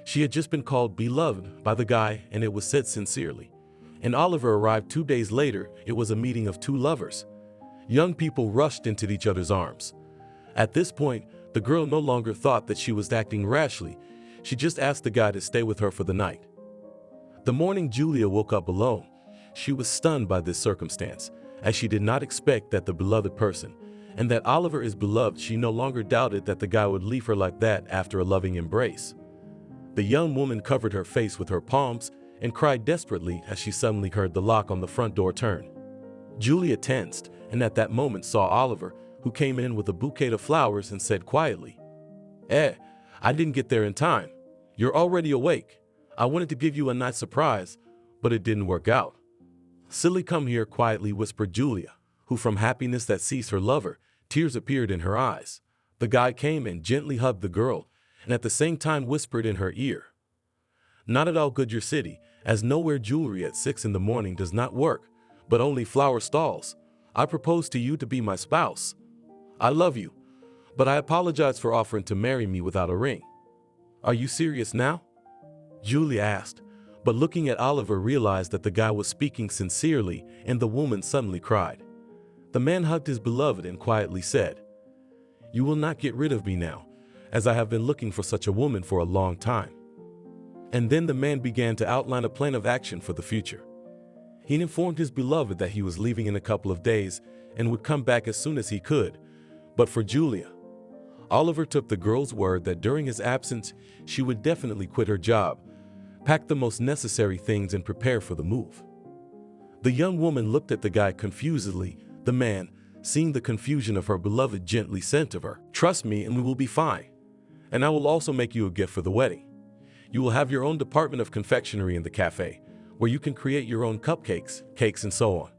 She had just been called beloved by the guy, and it was said sincerely. And Oliver arrived 2 days later. It was a meeting of two lovers. Young people rushed into each other's arms. At this point, the girl no longer thought that she was acting rashly. She just asked the guy to stay with her for the night. The morning Julia woke up alone. She was stunned by this circumstance, as she did not expect that the beloved person, and that Oliver is beloved. She no longer doubted that the guy would leave her like that after a loving embrace. The young woman covered her face with her palms and cried desperately as she suddenly heard the lock on the front door turn. Julia tensed, and at that moment saw Oliver, who came in with a bouquet of flowers and said quietly, I didn't get there in time. You're already awake. I wanted to give you a nice surprise, but it didn't work out." "Silly, come here," quietly whispered Julia, who from happiness that seized her lover, tears appeared in her eyes. The guy came and gently hugged the girl, and at the same time whispered in her ear, "Not at all good your city, as nowhere jewelry at 6 in the morning does not work, but only flower stalls. I propose to you to be my spouse. I love you, but I apologize for offering to marry me without a ring. Are you serious now?" Julia asked, but looking at Oliver realized that the guy was speaking sincerely, and the woman suddenly cried. The man hugged his beloved and quietly said, "You will not get rid of me now, as I have been looking for such a woman for a long time." And then the man began to outline a plan of action for the future. He informed his beloved that he was leaving in a couple of days and would come back as soon as he could. But for Julia, Oliver took the girl's word that during his absence she would definitely quit her job, pack the most necessary things, and prepare for the move. The young woman looked at the guy confusedly. The man, seeing the confusion of her beloved, gently said to her, "Trust me and we will be fine. And I will also make you a gift for the wedding. You will have your own department of confectionery in the cafe, where you can create your own cupcakes, cakes, and so on."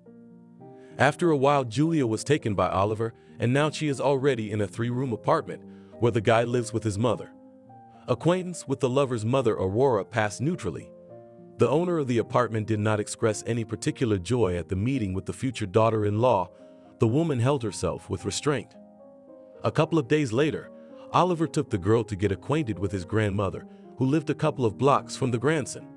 After a while, Julia was taken by Oliver, and now she is already in a 3-room apartment where the guy lives with his mother. Acquaintance with the lover's mother, Aurora, passed neutrally. The owner of the apartment did not express any particular joy at the meeting with the future daughter-in-law. The woman held herself with restraint. A couple of days later, Oliver took the girl to get acquainted with his grandmother, who lived a couple of blocks from the grandson.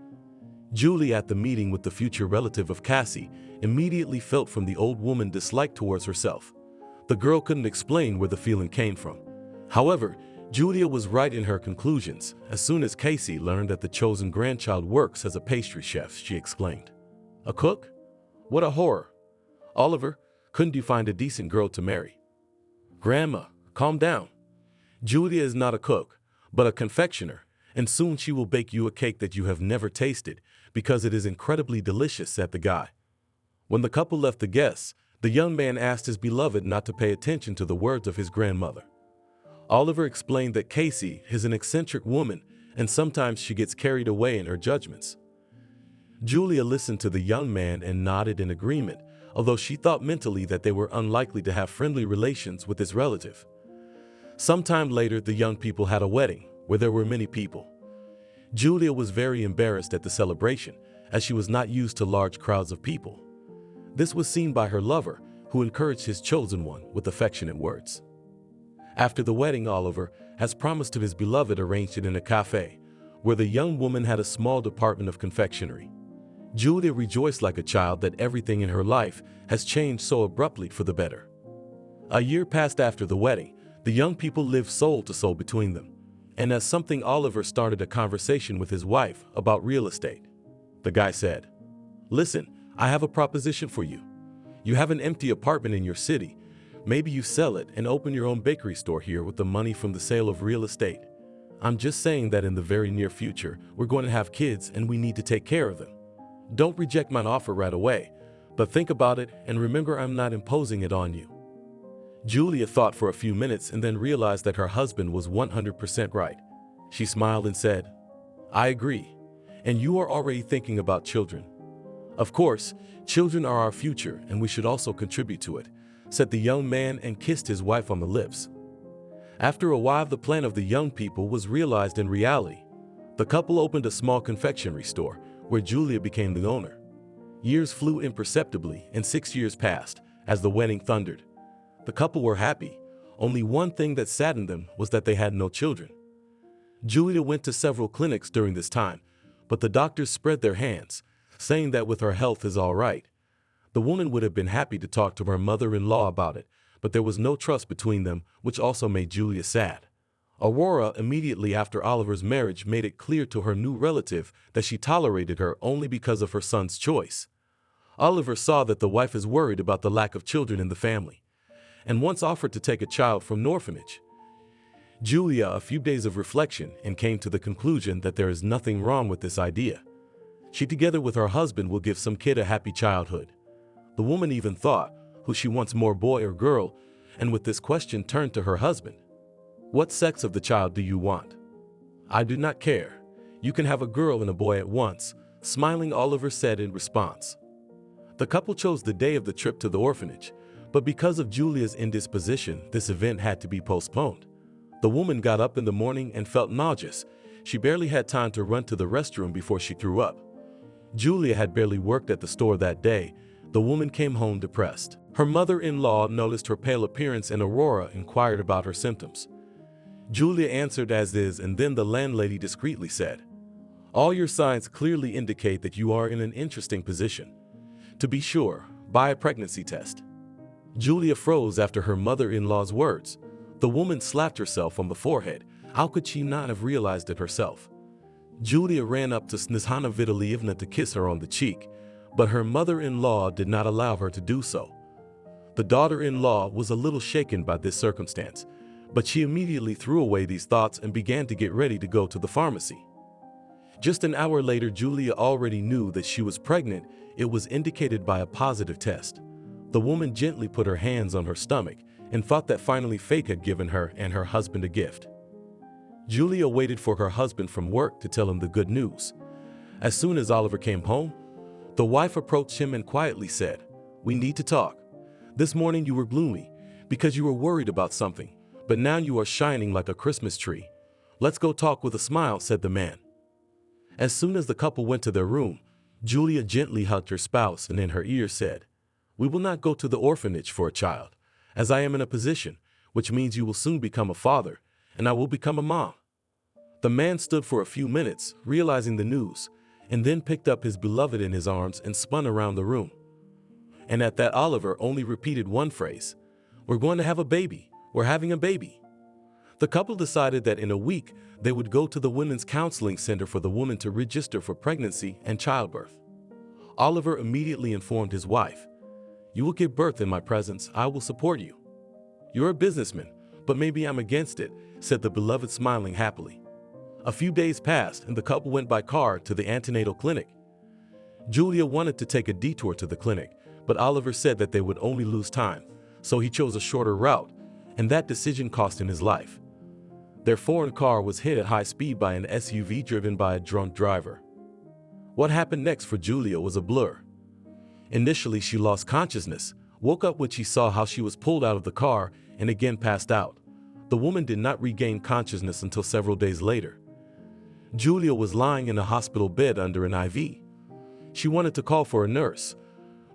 Julie, at the meeting with the future relative of Cassie, immediately felt from the old woman dislike towards herself. The girl couldn't explain where the feeling came from. However, Julia was right in her conclusions. As soon as Casey learned that the chosen grandchild works as a pastry chef, she exclaimed, "A cook? What a horror! Oliver, couldn't you find a decent girl to marry?" "Grandma, calm down. Julia is not a cook, but a confectioner, and soon she will bake you a cake that you have never tasted because it is incredibly delicious," said the guy. When the couple left the guests, the young man asked his beloved not to pay attention to the words of his grandmother. Oliver explained that Casey is an eccentric woman and sometimes she gets carried away in her judgments. Julia listened to the young man and nodded in agreement, although she thought mentally that they were unlikely to have friendly relations with his relative. Sometime later, the young people had a wedding where there were many people. Julia was very embarrassed at the celebration, as she was not used to large crowds of people. This was seen by her lover, who encouraged his chosen one with affectionate words. After the wedding, Oliver, as promised to his beloved, arranged it in a cafe, where the young woman had a small department of confectionery. Julia rejoiced like a child that everything in her life has changed so abruptly for the better. A year passed after the wedding. The young people lived soul to soul between them, and as something, Oliver started a conversation with his wife about real estate. The guy said, "Listen, I have a proposition for you. You have an empty apartment in your city. Maybe you sell it and open your own bakery store here with the money from the sale of real estate. I'm just saying that in the very near future, we're going to have kids and we need to take care of them. Don't reject my offer right away, but think about it and remember I'm not imposing it on you." Julia thought for a few minutes and then realized that her husband was 100% right. She smiled and said, "I agree. And you are already thinking about children." "Of course, children are our future and we should also contribute to it," said the young man and kissed his wife on the lips. After a while, the plan of the young people was realized in reality. The couple opened a small confectionery store where Julia became the owner. Years flew imperceptibly and 6 years passed as the wedding thundered. The couple were happy. Only one thing that saddened them was that they had no children. Julia went to several clinics during this time, but the doctors spread their hands, saying that with her health is all right. The woman would have been happy to talk to her mother-in-law about it, but there was no trust between them, which also made Julia sad. Aurora, immediately after Oliver's marriage, made it clear to her new relative that she tolerated her only because of her son's choice. Oliver saw that the wife is worried about the lack of children in the family, and once offered to take a child from an orphanage. Julia, a few days of reflection, and came to the conclusion that there is nothing wrong with this idea. She, together with her husband, will give some kid a happy childhood. The woman even thought, who she wants more, boy or girl, and with this question turned to her husband. "What sex of the child do you want?" "I do not care. You can have a girl and a boy at once," smiling, Oliver said in response. The couple chose the day of the trip to the orphanage, but because of Julia's indisposition, this event had to be postponed. The woman got up in the morning and felt nauseous. She barely had time to run to the restroom before she threw up. Julia had barely worked at the store that day. The woman came home depressed. Her mother-in-law noticed her pale appearance and Aurora inquired about her symptoms. Julia answered as is, and then the landlady discreetly said, "All your signs clearly indicate that you are in an interesting position. To be sure, buy a pregnancy test." Julia froze after her mother-in-law's words. The woman slapped herself on the forehead. How could she not have realized it herself? Julia ran up to Snezhana Vitalievna to kiss her on the cheek, but her mother-in-law did not allow her to do so. The daughter-in-law was a little shaken by this circumstance, but she immediately threw away these thoughts and began to get ready to go to the pharmacy. Just an hour later, Julia already knew that she was pregnant. It was indicated by a positive test. The woman gently put her hands on her stomach and thought that finally fate had given her and her husband a gift. Julia waited for her husband from work to tell him the good news. As soon as Oliver came home, the wife approached him and quietly said, "We need to talk. This morning you were gloomy because you were worried about something, but now you are shining like a Christmas tree. Let's go talk with a smile," said the man. As soon as the couple went to their room, Julia gently hugged her spouse and in her ear said, "We will not go to the orphanage for a child, as I am in a position, which means you will soon become a father, and I will become a mom." The man stood for a few minutes, realizing the news, and then picked up his beloved in his arms and spun around the room. And at that, Oliver only repeated one phrase, "We're going to have a baby. We're having a baby." The couple decided that in a week, they would go to the Women's Counseling Center for the woman to register for pregnancy and childbirth. Oliver immediately informed his wife, "You will give birth in my presence. I will support you. You're a businessman, but maybe I'm against it," said the beloved, smiling happily. A few days passed and the couple went by car to the antenatal clinic. Julia wanted to take a detour to the clinic, but Oliver said that they would only lose time, so he chose a shorter route, and that decision cost him his life. Their foreign car was hit at high speed by an SUV driven by a drunk driver. What happened next for Julia was a blur. Initially, she lost consciousness, woke up when she saw how she was pulled out of the car, and again passed out. The woman did not regain consciousness until several days later. Julia was lying in a hospital bed under an IV. She wanted to call for a nurse,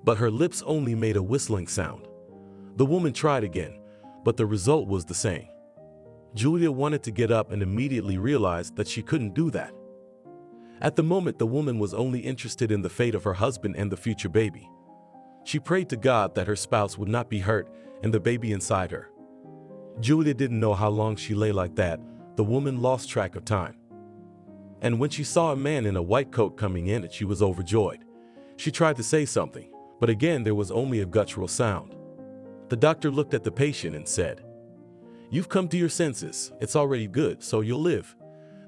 but her lips only made a whistling sound. The woman tried again, but the result was the same. Julia wanted to get up and immediately realized that she couldn't do that. At the moment, the woman was only interested in the fate of her husband and the future baby. She prayed to God that her spouse would not be hurt and the baby inside her. Julia didn't know how long she lay like that. The woman lost track of time. And when she saw a man in a white coat coming in, she was overjoyed. She tried to say something, but again there was only a guttural sound. The doctor looked at the patient and said, "You've come to your senses. It's already good, so you'll live.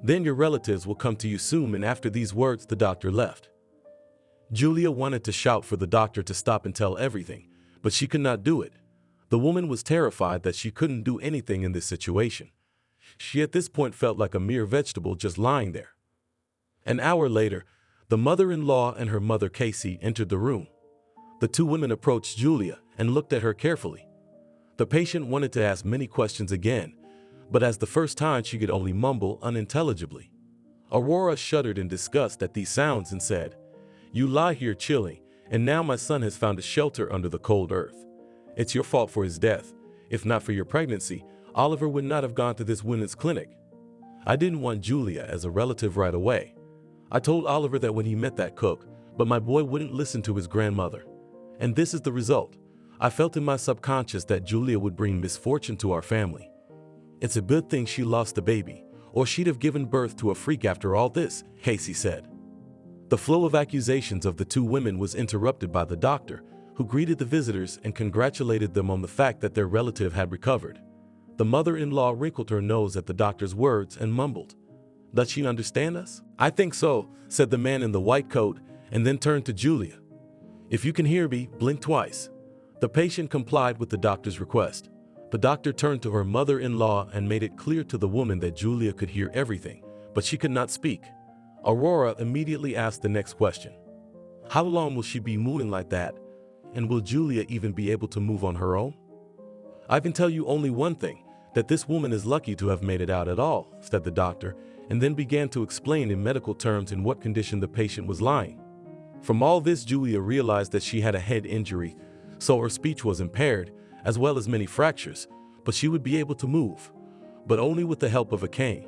Then your relatives will come to you soon." And after these words, the doctor left. Julia wanted to shout for the doctor to stop and tell everything, but she could not do it. The woman was terrified that she couldn't do anything in this situation. She at this point felt like a mere vegetable just lying there. An hour later, the mother-in-law and her mother Casey entered the room. The two women approached Julia and looked at her carefully. The patient wanted to ask many questions again, but as the first time she could only mumble unintelligibly. Aurora shuddered in disgust at these sounds and said, "You lie here chilling, and now my son has found a shelter under the cold earth. It's your fault for his death. If not for your pregnancy, Oliver would not have gone to this women's clinic. I didn't want Julia as a relative right away. I told Oliver that when he met that cook, but my boy wouldn't listen to his grandmother. And this is the result. I felt in my subconscious that Julia would bring misfortune to our family. It's a good thing she lost the baby, or she'd have given birth to a freak after all this," Casey said. The flow of accusations of the two women was interrupted by the doctor, who greeted the visitors and congratulated them on the fact that their relative had recovered. The mother-in-law wrinkled her nose at the doctor's words and mumbled, "Does she understand us?" "I think so," said the man in the white coat, and then turned to Julia. "If you can hear me, blink twice." The patient complied with the doctor's request. The doctor turned to her mother-in-law and made it clear to the woman that Julia could hear everything, but she could not speak. Aurora immediately asked the next question. How long will she be moving like that? And will Julia even be able to move on her own? "I can tell you only one thing, that this woman is lucky to have made it out at all," said the doctor, and then began to explain in medical terms in what condition the patient was lying. From all this, Julia realized that she had a head injury, so her speech was impaired, as well as many fractures, but she would be able to move, but only with the help of a cane.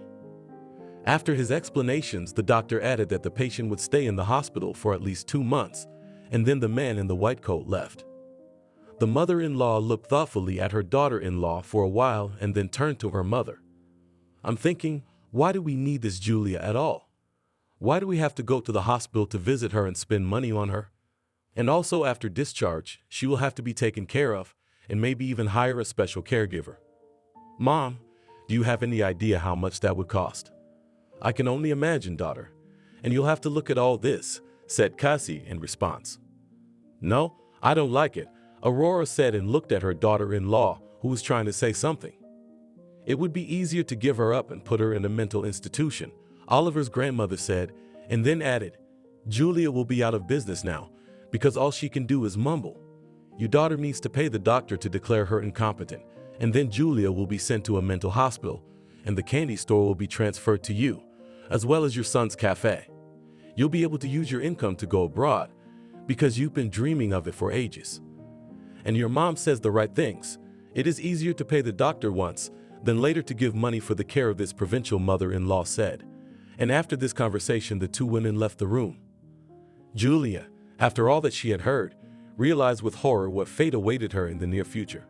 After his explanations, the doctor added that the patient would stay in the hospital for at least 2 months, and then the man in the white coat left. The mother-in-law looked thoughtfully at her daughter-in-law for a while and then turned to her mother. "I'm thinking, why do we need this Julia at all? Why do we have to go to the hospital to visit her and spend money on her? And also after discharge, she will have to be taken care of and maybe even hire a special caregiver. Mom, do you have any idea how much that would cost?" "I can only imagine, daughter. And you'll have to look at all this," said Cassie in response. "No, I don't like it," Aurora said and looked at her daughter-in-law, who was trying to say something. "It would be easier to give her up and put her in a mental institution," Oliver's grandmother said, and then added, "Julia will be out of business now, because all she can do is mumble. Your daughter needs to pay the doctor to declare her incompetent, and then Julia will be sent to a mental hospital, and the candy store will be transferred to you, as well as your son's cafe. You'll be able to use your income to go abroad, because you've been dreaming of it for ages. And your mom says the right things. It is easier to pay the doctor once than later to give money for the care of this provincial mother-in-law said. And after this conversation, the two women left the room. Julia, after all that she had heard, realized with horror what fate awaited her in the near future.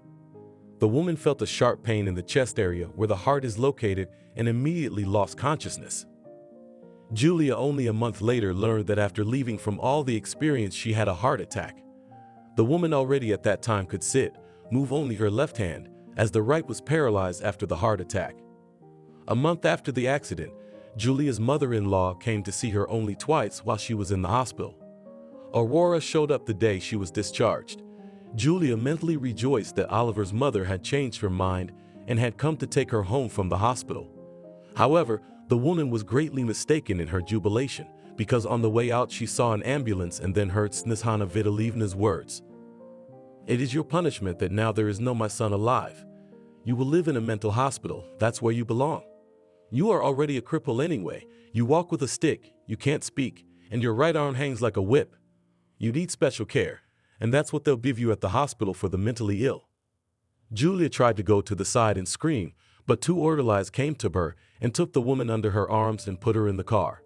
The woman felt a sharp pain in the chest area where the heart is located and immediately lost consciousness. Julia only a month later learned that after leaving from all the experience she had a heart attack. The woman already at that time could sit, move only her left hand, as the right was paralyzed after the heart attack. A month after the accident, Julia's mother-in-law came to see her only twice while she was in the hospital. Aurora showed up the day she was discharged. Julia mentally rejoiced that Oliver's mother had changed her mind and had come to take her home from the hospital. However, the woman was greatly mistaken in her jubilation, because on the way out she saw an ambulance and then heard Snezhana Vitalievna's words. "It is your punishment that now there is no my son alive. You will live in a mental hospital, that's where you belong. You are already a cripple anyway, you walk with a stick, you can't speak, and your right arm hangs like a whip. You need special care, and that's what they'll give you at the hospital for the mentally ill." Julia tried to go to the side and scream, but two orderlies came to her and took the woman under her arms and put her in the car.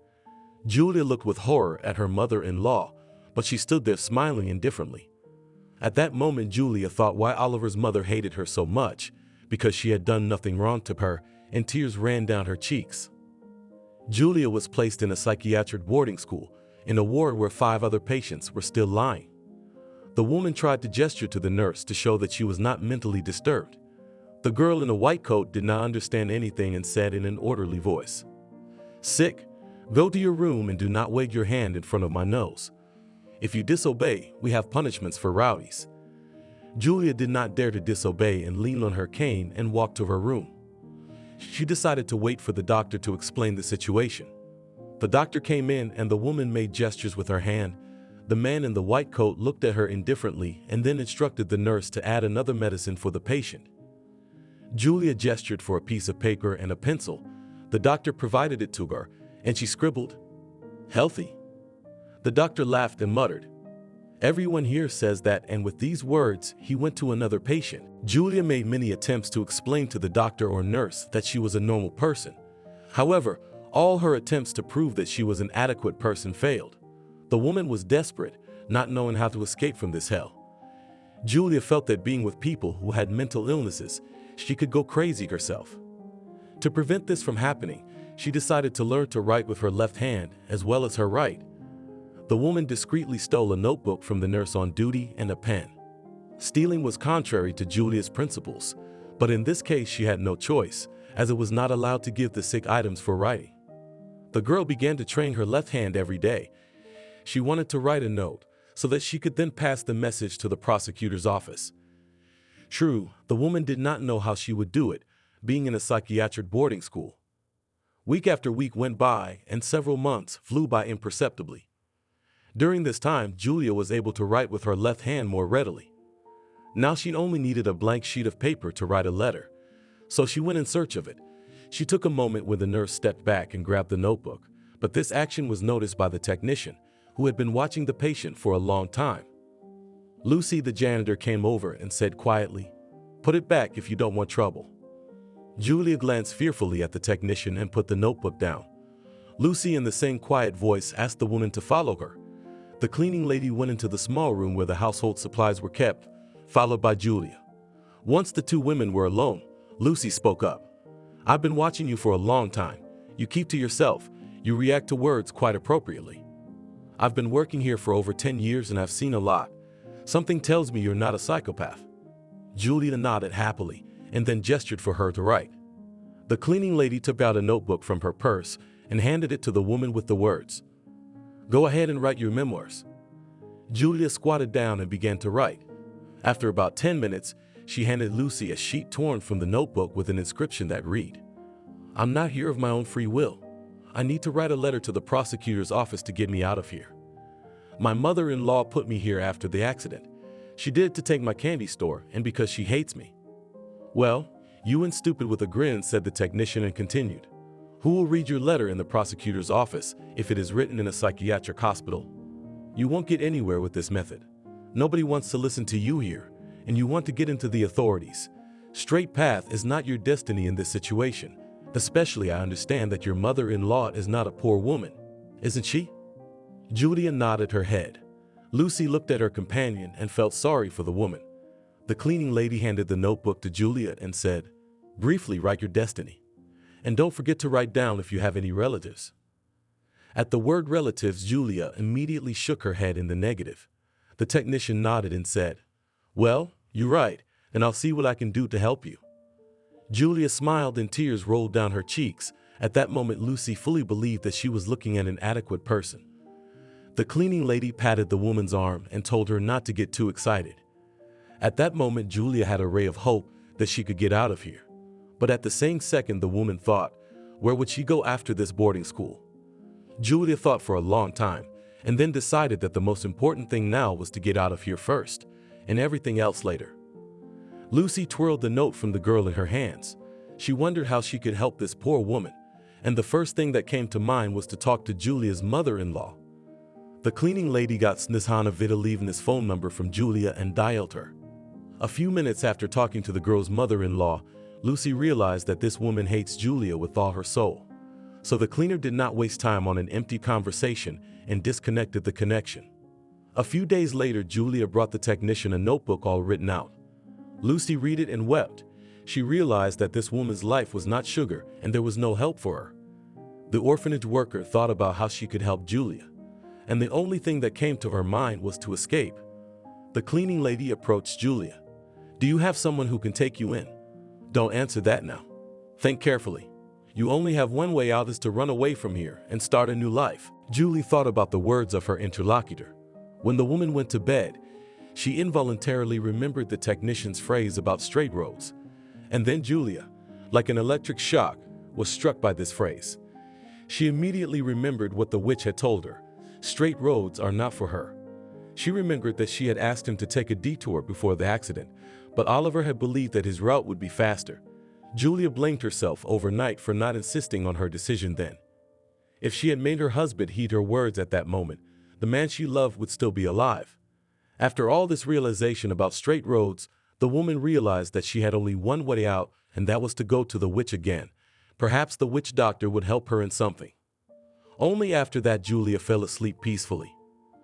Julia looked with horror at her mother-in-law, but she stood there smiling indifferently. At that moment, Julia thought why Oliver's mother hated her so much, because she had done nothing wrong to her, and tears ran down her cheeks. Julia was placed in a psychiatric boarding school, in a ward where 5 other patients were still lying. The woman tried to gesture to the nurse to show that she was not mentally disturbed. The girl in a white coat did not understand anything and said in an orderly voice, "Sick, go to your room and do not wave your hand in front of my nose. If you disobey, we have punishments for rowdies." Julia did not dare to disobey and leaned on her cane and walked to her room. She decided to wait for the doctor to explain the situation. The doctor came in and the woman made gestures with her hand. The man in the white coat looked at her indifferently and then instructed the nurse to add another medicine for the patient. Julia gestured for a piece of paper and a pencil. The doctor provided it to her, and she scribbled, "Healthy?" The doctor laughed and muttered, "Everyone here says that," and with these words, he went to another patient. Julia made many attempts to explain to the doctor or nurse that she was a normal person. However, all her attempts to prove that she was an adequate person failed. The woman was desperate, not knowing how to escape from this hell. Julia felt that being with people who had mental illnesses, she could go crazy herself. To prevent this from happening, she decided to learn to write with her left hand as well as her right. The woman discreetly stole a notebook from the nurse on duty and a pen. Stealing was contrary to Julia's principles, but in this case she had no choice, as it was not allowed to give the sick items for writing. The girl began to train her left hand every day. She wanted to write a note so that she could then pass the message to the prosecutor's office. True, the woman did not know how she would do it, being in a psychiatric boarding school. Week after week went by, and several months flew by imperceptibly. During this time, Julia was able to write with her left hand more readily. Now she only needed a blank sheet of paper to write a letter, so she went in search of it. She took a moment when the nurse stepped back and grabbed the notebook, but this action was noticed by the technician, who had been watching the patient for a long time. Lucy, the janitor, came over and said quietly, "Put it back if you don't want trouble." Julia glanced fearfully at the technician and put the notebook down. Lucy, in the same quiet voice, asked the woman to follow her. The cleaning lady went into the small room where the household supplies were kept, followed by Julia. Once the two women were alone, Lucy spoke up. "I've been watching you for a long time. You keep to yourself. You react to words quite appropriately. I've been working here for over 10 years and I've seen a lot. Something tells me you're not a psychopath." Julia nodded happily and then gestured for her to write. The cleaning lady took out a notebook from her purse and handed it to the woman with the words, "Go ahead and write your memoirs." Julia squatted down and began to write. After about 10 minutes, she handed Lucy a sheet torn from the notebook with an inscription that read, "I'm not here of my own free will. I need to write a letter to the prosecutor's office to get me out of here. My mother-in-law put me here after the accident. She did it to take my candy store and because she hates me." "Well, you and stupid," with a grin said the technician, and continued, "Who will read your letter in the prosecutor's office if it is written in a psychiatric hospital? You won't get anywhere with this method. Nobody wants to listen to you here, and you want to get into the authorities. Straight path is not your destiny in this situation. Especially I understand that your mother-in-law is not a poor woman, isn't she?" Julia nodded her head. Lucy looked at her companion and felt sorry for the woman. The cleaning lady handed the notebook to Julia and said, "Briefly write your destiny. And don't forget to write down if you have any relatives." At the word relatives, Julia immediately shook her head in the negative. The technician nodded and said, "Well, you're right, and I'll see what I can do to help you." Julia smiled and tears rolled down her cheeks. At that moment, Lucy fully believed that she was looking at an adequate person. The cleaning lady patted the woman's arm and told her not to get too excited. At that moment, Julia had a ray of hope that she could get out of here. But at the same second, the woman thought, where would she go after this boarding school? Julia thought for a long time and then decided that the most important thing now was to get out of here first, and everything else later. Lucy twirled the note from the girl in her hands. She wondered how she could help this poor woman, and the first thing that came to mind was to talk to Julia's mother-in-law. The cleaning lady got Snishana Vitalivna's phone number from Julia and dialed her. A few minutes after talking to the girl's mother-in-law, Lucy realized that this woman hates Julia with all her soul. So the cleaner did not waste time on an empty conversation and disconnected the connection. A few days later, Julia brought the technician a notebook all written out. Lucy read it and wept. She realized that this woman's life was not sugar and there was no help for her. The orphanage worker thought about how she could help Julia, and the only thing that came to her mind was to escape. The cleaning lady approached Julia. "Do you have someone who can take you in?" "Don't answer that now. Think carefully. You only have one way out, is to run away from here and start a new life." Julie thought about the words of her interlocutor. When the woman went to bed, she involuntarily remembered the technician's phrase about straight roads. And then Julia, like an electric shock, was struck by this phrase. She immediately remembered what the witch had told her. Straight roads are not for her. She remembered that she had asked him to take a detour before the accident, but Oliver had believed that his route would be faster. Julia blamed herself overnight for not insisting on her decision then. If she had made her husband heed her words at that moment, the man she loved would still be alive. After all this realization about straight roads, the woman realized that she had only one way out, and that was to go to the witch again. Perhaps the witch doctor would help her in something. Only after that Julia fell asleep peacefully.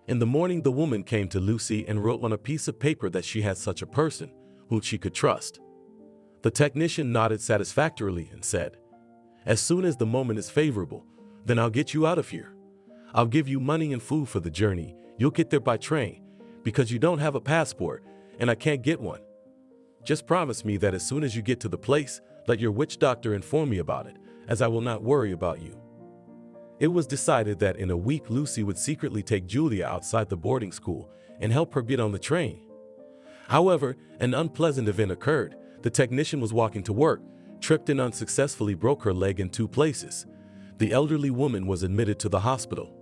In the morning, the woman came to Lucy and wrote on a piece of paper that she had such a person whom she could trust. The technician nodded satisfactorily and said, "As soon as the moment is favorable, then I'll get you out of here. I'll give you money and food for the journey. You'll get there by train, because you don't have a passport, and I can't get one. Just promise me that as soon as you get to the place, let your witch doctor inform me about it, as I will not worry about you." It was decided that in a week Lucy would secretly take Julia outside the boarding school and help her get on the train. However, an unpleasant event occurred. The technician was walking to work, tripped and unsuccessfully broke her leg in 2 places. The elderly woman was admitted to the hospital.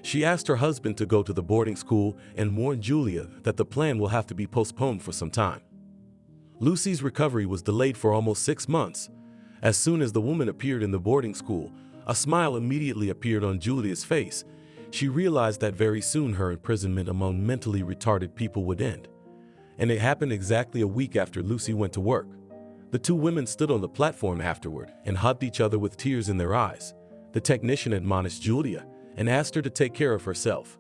She asked her husband to go to the boarding school and warned Julia that the plan will have to be postponed for some time. Lucy's recovery was delayed for almost 6 months. As soon as the woman appeared in the boarding school, a smile immediately appeared on Julia's face. She realized that very soon her imprisonment among mentally retarded people would end. And it happened exactly a week after Lucy went to work. The 2 women stood on the platform afterward and hugged each other with tears in their eyes. The technician admonished Julia and asked her to take care of herself.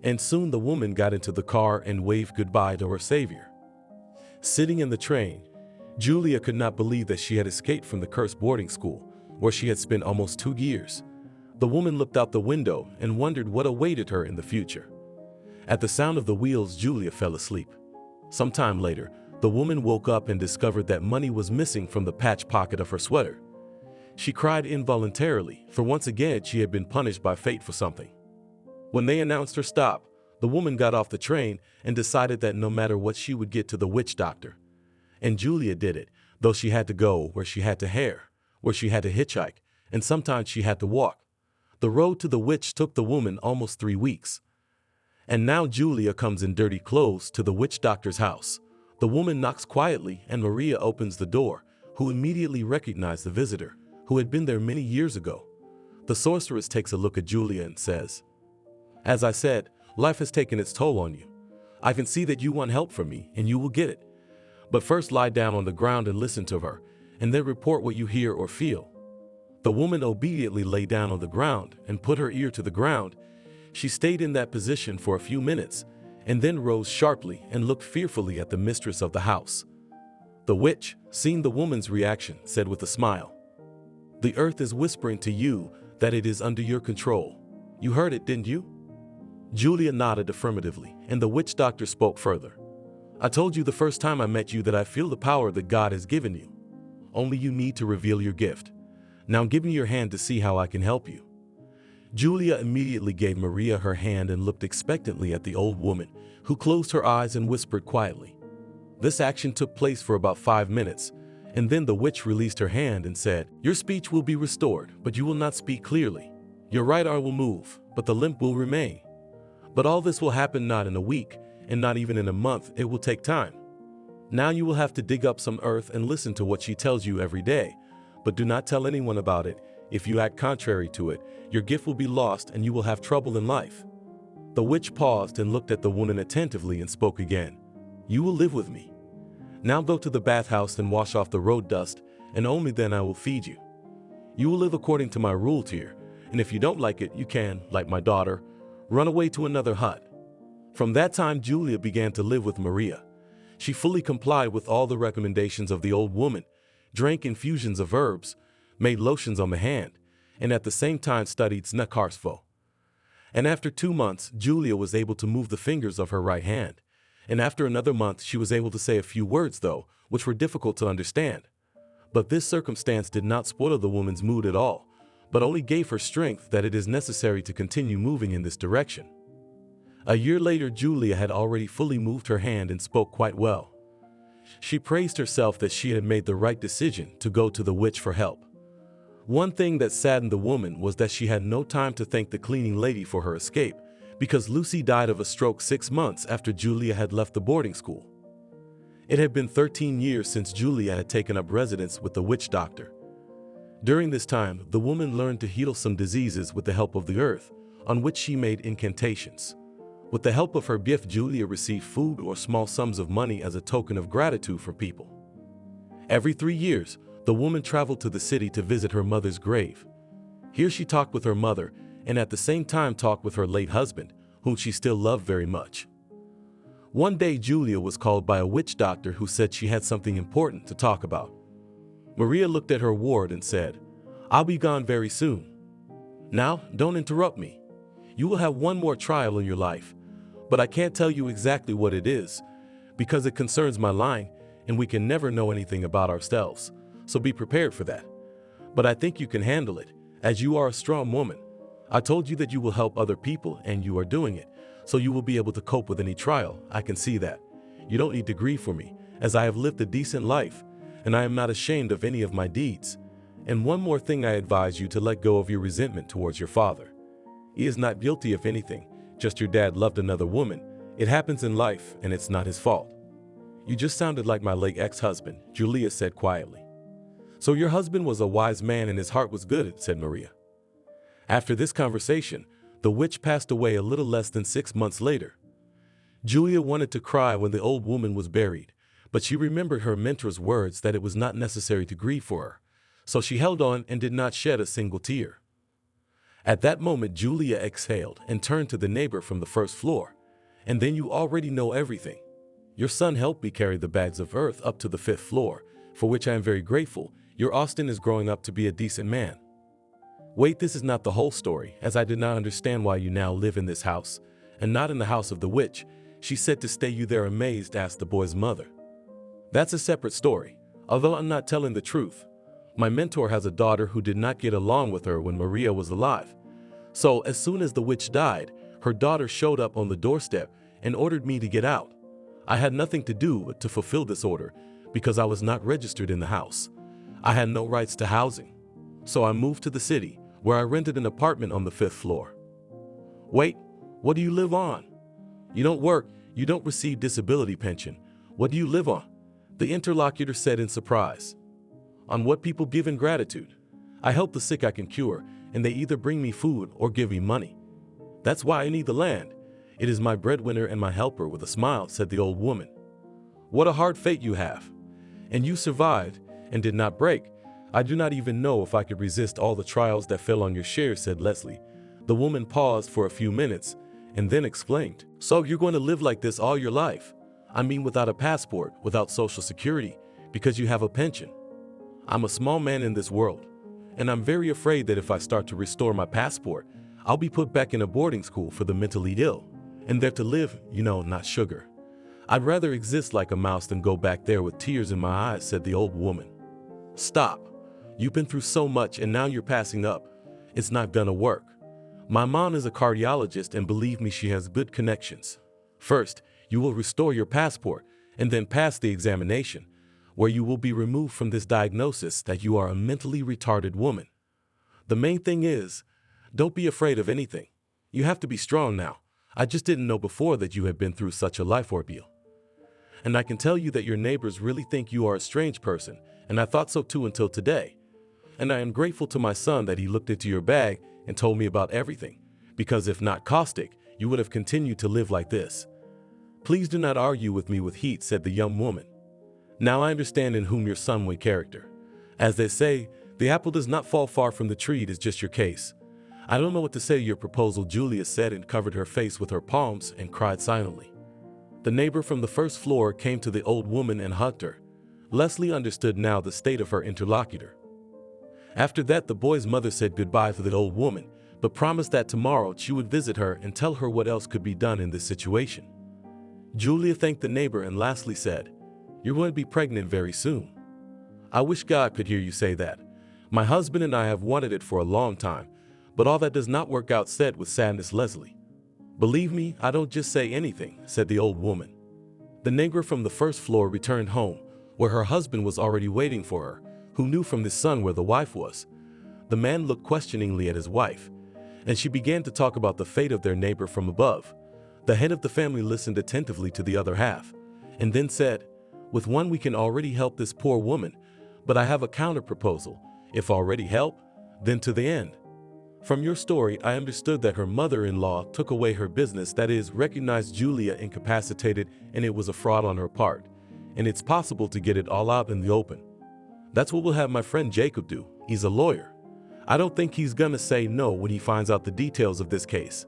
And soon the woman got into the car and waved goodbye to her savior. Sitting in the train, Julia could not believe that she had escaped from the cursed boarding school, where she had spent almost 2 years. The woman looked out the window and wondered what awaited her in the future. At the sound of the wheels, Julia fell asleep. Some time later, the woman woke up and discovered that money was missing from the patch pocket of her sweater. She cried involuntarily, for once again she had been punished by fate for something. When they announced her stop, the woman got off the train and decided that no matter what, she would get to the witch doctor. And Julia did it, though she had to go where she had to hare, where she had to hitchhike, and sometimes she had to walk. The road to the witch took the woman almost 3 weeks. And now Julia comes in dirty clothes to the witch doctor's house. The woman knocks quietly and Maria opens the door, who immediately recognized the visitor, who had been there many years ago. The sorceress takes a look at Julia and says, "As I said, life has taken its toll on you. I can see that you want help from me, and you will get it. But first lie down on the ground and listen to her, and then report what you hear or feel." The woman obediently lay down on the ground and put her ear to the ground. She stayed in that position for a few minutes, and then rose sharply and looked fearfully at the mistress of the house. The witch, seeing the woman's reaction, said with a smile, "The earth is whispering to you that it is under your control. You heard it, didn't you?" Julia nodded affirmatively, and the witch doctor spoke further. "I told you the first time I met you that I feel the power that God has given you. Only you need to reveal your gift. Now give me your hand to see how I can help you." Julia immediately gave Maria her hand and looked expectantly at the old woman, who closed her eyes and whispered quietly. This action took place for about 5 minutes, and then the witch released her hand and said, "Your speech will be restored, but you will not speak clearly. Your right arm will move, but the limp will remain. But all this will happen not in a week, and not even in a month. It will take time. Now you will have to dig up some earth and listen to what she tells you every day, but do not tell anyone about it. If you act contrary to it, your gift will be lost and you will have trouble in life." The witch paused and looked at the woman attentively and spoke again. "You will live with me. Now go to the bathhouse and wash off the road dust, and only then I will feed you. You will live according to my rule here, and if you don't like it, you can, like my daughter, run away to another hut." From that time, Julia began to live with Maria. She fully complied with all the recommendations of the old woman, drank infusions of herbs, made lotions on the hand, and at the same time studied Snekarsvo. And after 2 months, Julia was able to move the fingers of her right hand. And after another month, she was able to say a few words, though, which were difficult to understand. But this circumstance did not spoil the woman's mood at all, but only gave her strength that it is necessary to continue moving in this direction. A year later, Julia had already fully moved her hand and spoke quite well. She praised herself that she had made the right decision to go to the witch for help. One thing that saddened the woman was that she had no time to thank the cleaning lady for her escape, because Lucy died of a stroke 6 months after Julia had left the boarding school. It had been 13 years since Julia had taken up residence with the witch doctor. During this time, the woman learned to heal some diseases with the help of the earth, on which she made incantations. With the help of her gift, Julia received food or small sums of money as a token of gratitude from people. Every 3 years, the woman traveled to the city to visit her mother's grave. Here she talked with her mother, and at the same time talked with her late husband, whom she still loved very much. One day, Julia was called by a witch doctor who said she had something important to talk about. Maria looked at her ward and said, "I'll be gone very soon. Now, don't interrupt me. You will have one more trial in your life, but I can't tell you exactly what it is, because it concerns my line, and we can never know anything about ourselves, so be prepared for that. But I think you can handle it, as you are a strong woman. I told you that you will help other people, and you are doing it, so you will be able to cope with any trial. I can see that. You don't need to grieve for me, as I have lived a decent life, and I am not ashamed of any of my deeds. And one more thing, I advise you to let go of your resentment towards your father. He is not guilty of anything, just your dad loved another woman. It happens in life, and it's not his fault." "You just sounded like my late ex-husband," Julia said quietly. "So your husband was a wise man and his heart was good," said Maria. After this conversation, the witch passed away a little less than 6 months later. Julia wanted to cry when the old woman was buried, but she remembered her mentor's words that it was not necessary to grieve for her, so she held on and did not shed a single tear. At that moment, Julia exhaled and turned to the neighbor from the first floor. "And then you already know everything. Your son helped me carry the bags of earth up to the 5th floor, for which I am very grateful. Your Austin is growing up to be a decent man." "Wait, this is not the whole story, as I did not understand why you now live in this house, and not in the house of the witch. She said to stay you there." Amazed, asked the boy's mother. "That's a separate story, although I'm not telling the truth. My mentor has a daughter who did not get along with her when Maria was alive. So as soon as the witch died, her daughter showed up on the doorstep and ordered me to get out. I had nothing to do but to fulfill this order, because I was not registered in the house. I had no rights to housing. So I moved to the city, where I rented an apartment on the 5th floor." "Wait, what do you live on? You don't work, you don't receive disability pension. What do you live on?" the interlocutor said in surprise. "On what people give in gratitude. I help the sick I can cure, and they either bring me food or give me money. That's why I need the land. It is my breadwinner and my helper." With a smile, said the old woman. "What a hard fate you have. And you survived and did not break. I do not even know if I could resist all the trials that fell on your share," said Leslie. The woman paused for a few minutes, and then explained, "So you're going to live like this all your life? I mean, without a passport, without social security, because you have a pension. I'm a small man in this world, and I'm very afraid that if I start to restore my passport, I'll be put back in a boarding school for the mentally ill, and there to live, not sugar. I'd rather exist like a mouse than go back there with tears in my eyes," said the old woman. "Stop. You've been through so much and now you're passing up. It's not gonna work. My mom is a cardiologist and believe me, she has good connections. First, you will restore your passport and then pass the examination, where you will be removed from this diagnosis that you are a mentally retarded woman. The main thing is, don't be afraid of anything. You have to be strong now. I just didn't know before that you had been through such a life ordeal. And I can tell you that your neighbors really think you are a strange person, and I thought so too until today. And I am grateful to my son that he looked into your bag and told me about everything, because if not caustic, you would have continued to live like this. Please do not argue with me with heat," said the young woman. "Now I understand in whom your son weighed character. As they say, the apple does not fall far from the tree. It is just your case. I don't know what to say to your proposal," Julia said, and covered her face with her palms and cried silently. The neighbor from the first floor came to the old woman and hugged her. Leslie understood now the state of her interlocutor. After that, the boy's mother said goodbye to the old woman, but promised that tomorrow she would visit her and tell her what else could be done in this situation. Julia thanked the neighbor and lastly said, "You're going to be pregnant very soon. I wish God could hear you say that. My husband and I have wanted it for a long time, but all that does not work out," said with sadness Leslie. "Believe me, I don't just say anything," said the old woman. The neighbor from the first floor returned home, where her husband was already waiting for her, who knew from the son where the wife was. The man looked questioningly at his wife, and she began to talk about the fate of their neighbor from above. The head of the family listened attentively to the other half, and then said, "With one we can already help this poor woman, but I have a counter proposal. If already help, then to the end. From your story, I understood that her mother-in-law took away her business, that is, recognized Julia incapacitated, and it was a fraud on her part, and it's possible to get it all out in the open. That's what we'll have my friend Jacob do. He's a lawyer. I don't think he's gonna say no when he finds out the details of this case.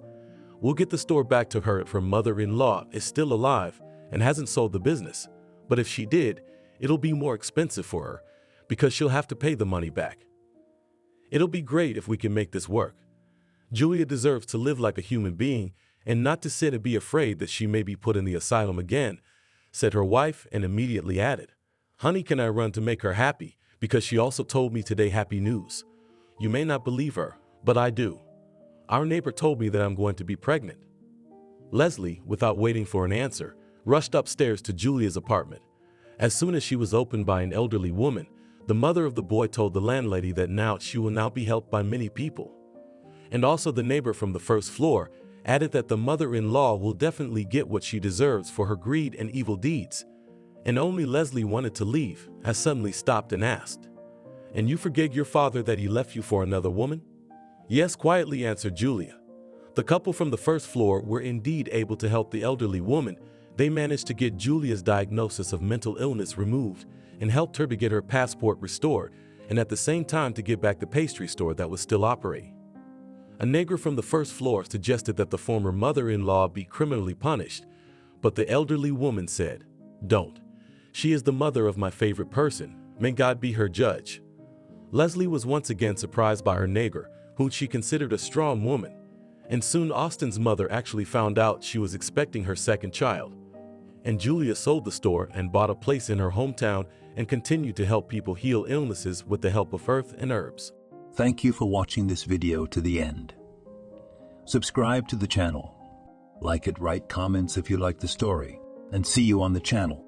We'll get the store back to her if her mother-in-law is still alive and hasn't sold the business, but if she did, it'll be more expensive for her because she'll have to pay the money back. It'll be great if we can make this work. Julia deserves to live like a human being and not to sit and be afraid that she may be put in the asylum again," said her wife, and immediately added, "Honey, can I run to make her happy, because she also told me today happy news. You may not believe her, but I do. Our neighbor told me that I'm going to be pregnant." Leslie, without waiting for an answer, rushed upstairs to Julia's apartment. As soon as she was opened by an elderly woman, the mother of the boy told the landlady that now she will now be helped by many people. And also the neighbor from the first floor added that the mother-in-law will definitely get what she deserves for her greed and evil deeds. And only Leslie wanted to leave, has suddenly stopped and asked, "And you forgave your father that he left you for another woman?" "Yes," quietly answered Julia. The couple from the first floor were indeed able to help the elderly woman. They managed to get Julia's diagnosis of mental illness removed and helped her to get her passport restored, and at the same time to get back the pastry store that was still operating. A neighbor from the first floor suggested that the former mother-in-law be criminally punished, but the elderly woman said, "Don't. She is the mother of my favorite person. May God be her judge." Leslie was once again surprised by her neighbor, whom she considered a strong woman, and soon Austin's mother actually found out she was expecting her second child. And Julia sold the store and bought a place in her hometown and continued to help people heal illnesses with the help of earth and herbs. Thank you for watching this video to the end. Subscribe to the channel. Like it, write comments if you like the story, and see you on the channel.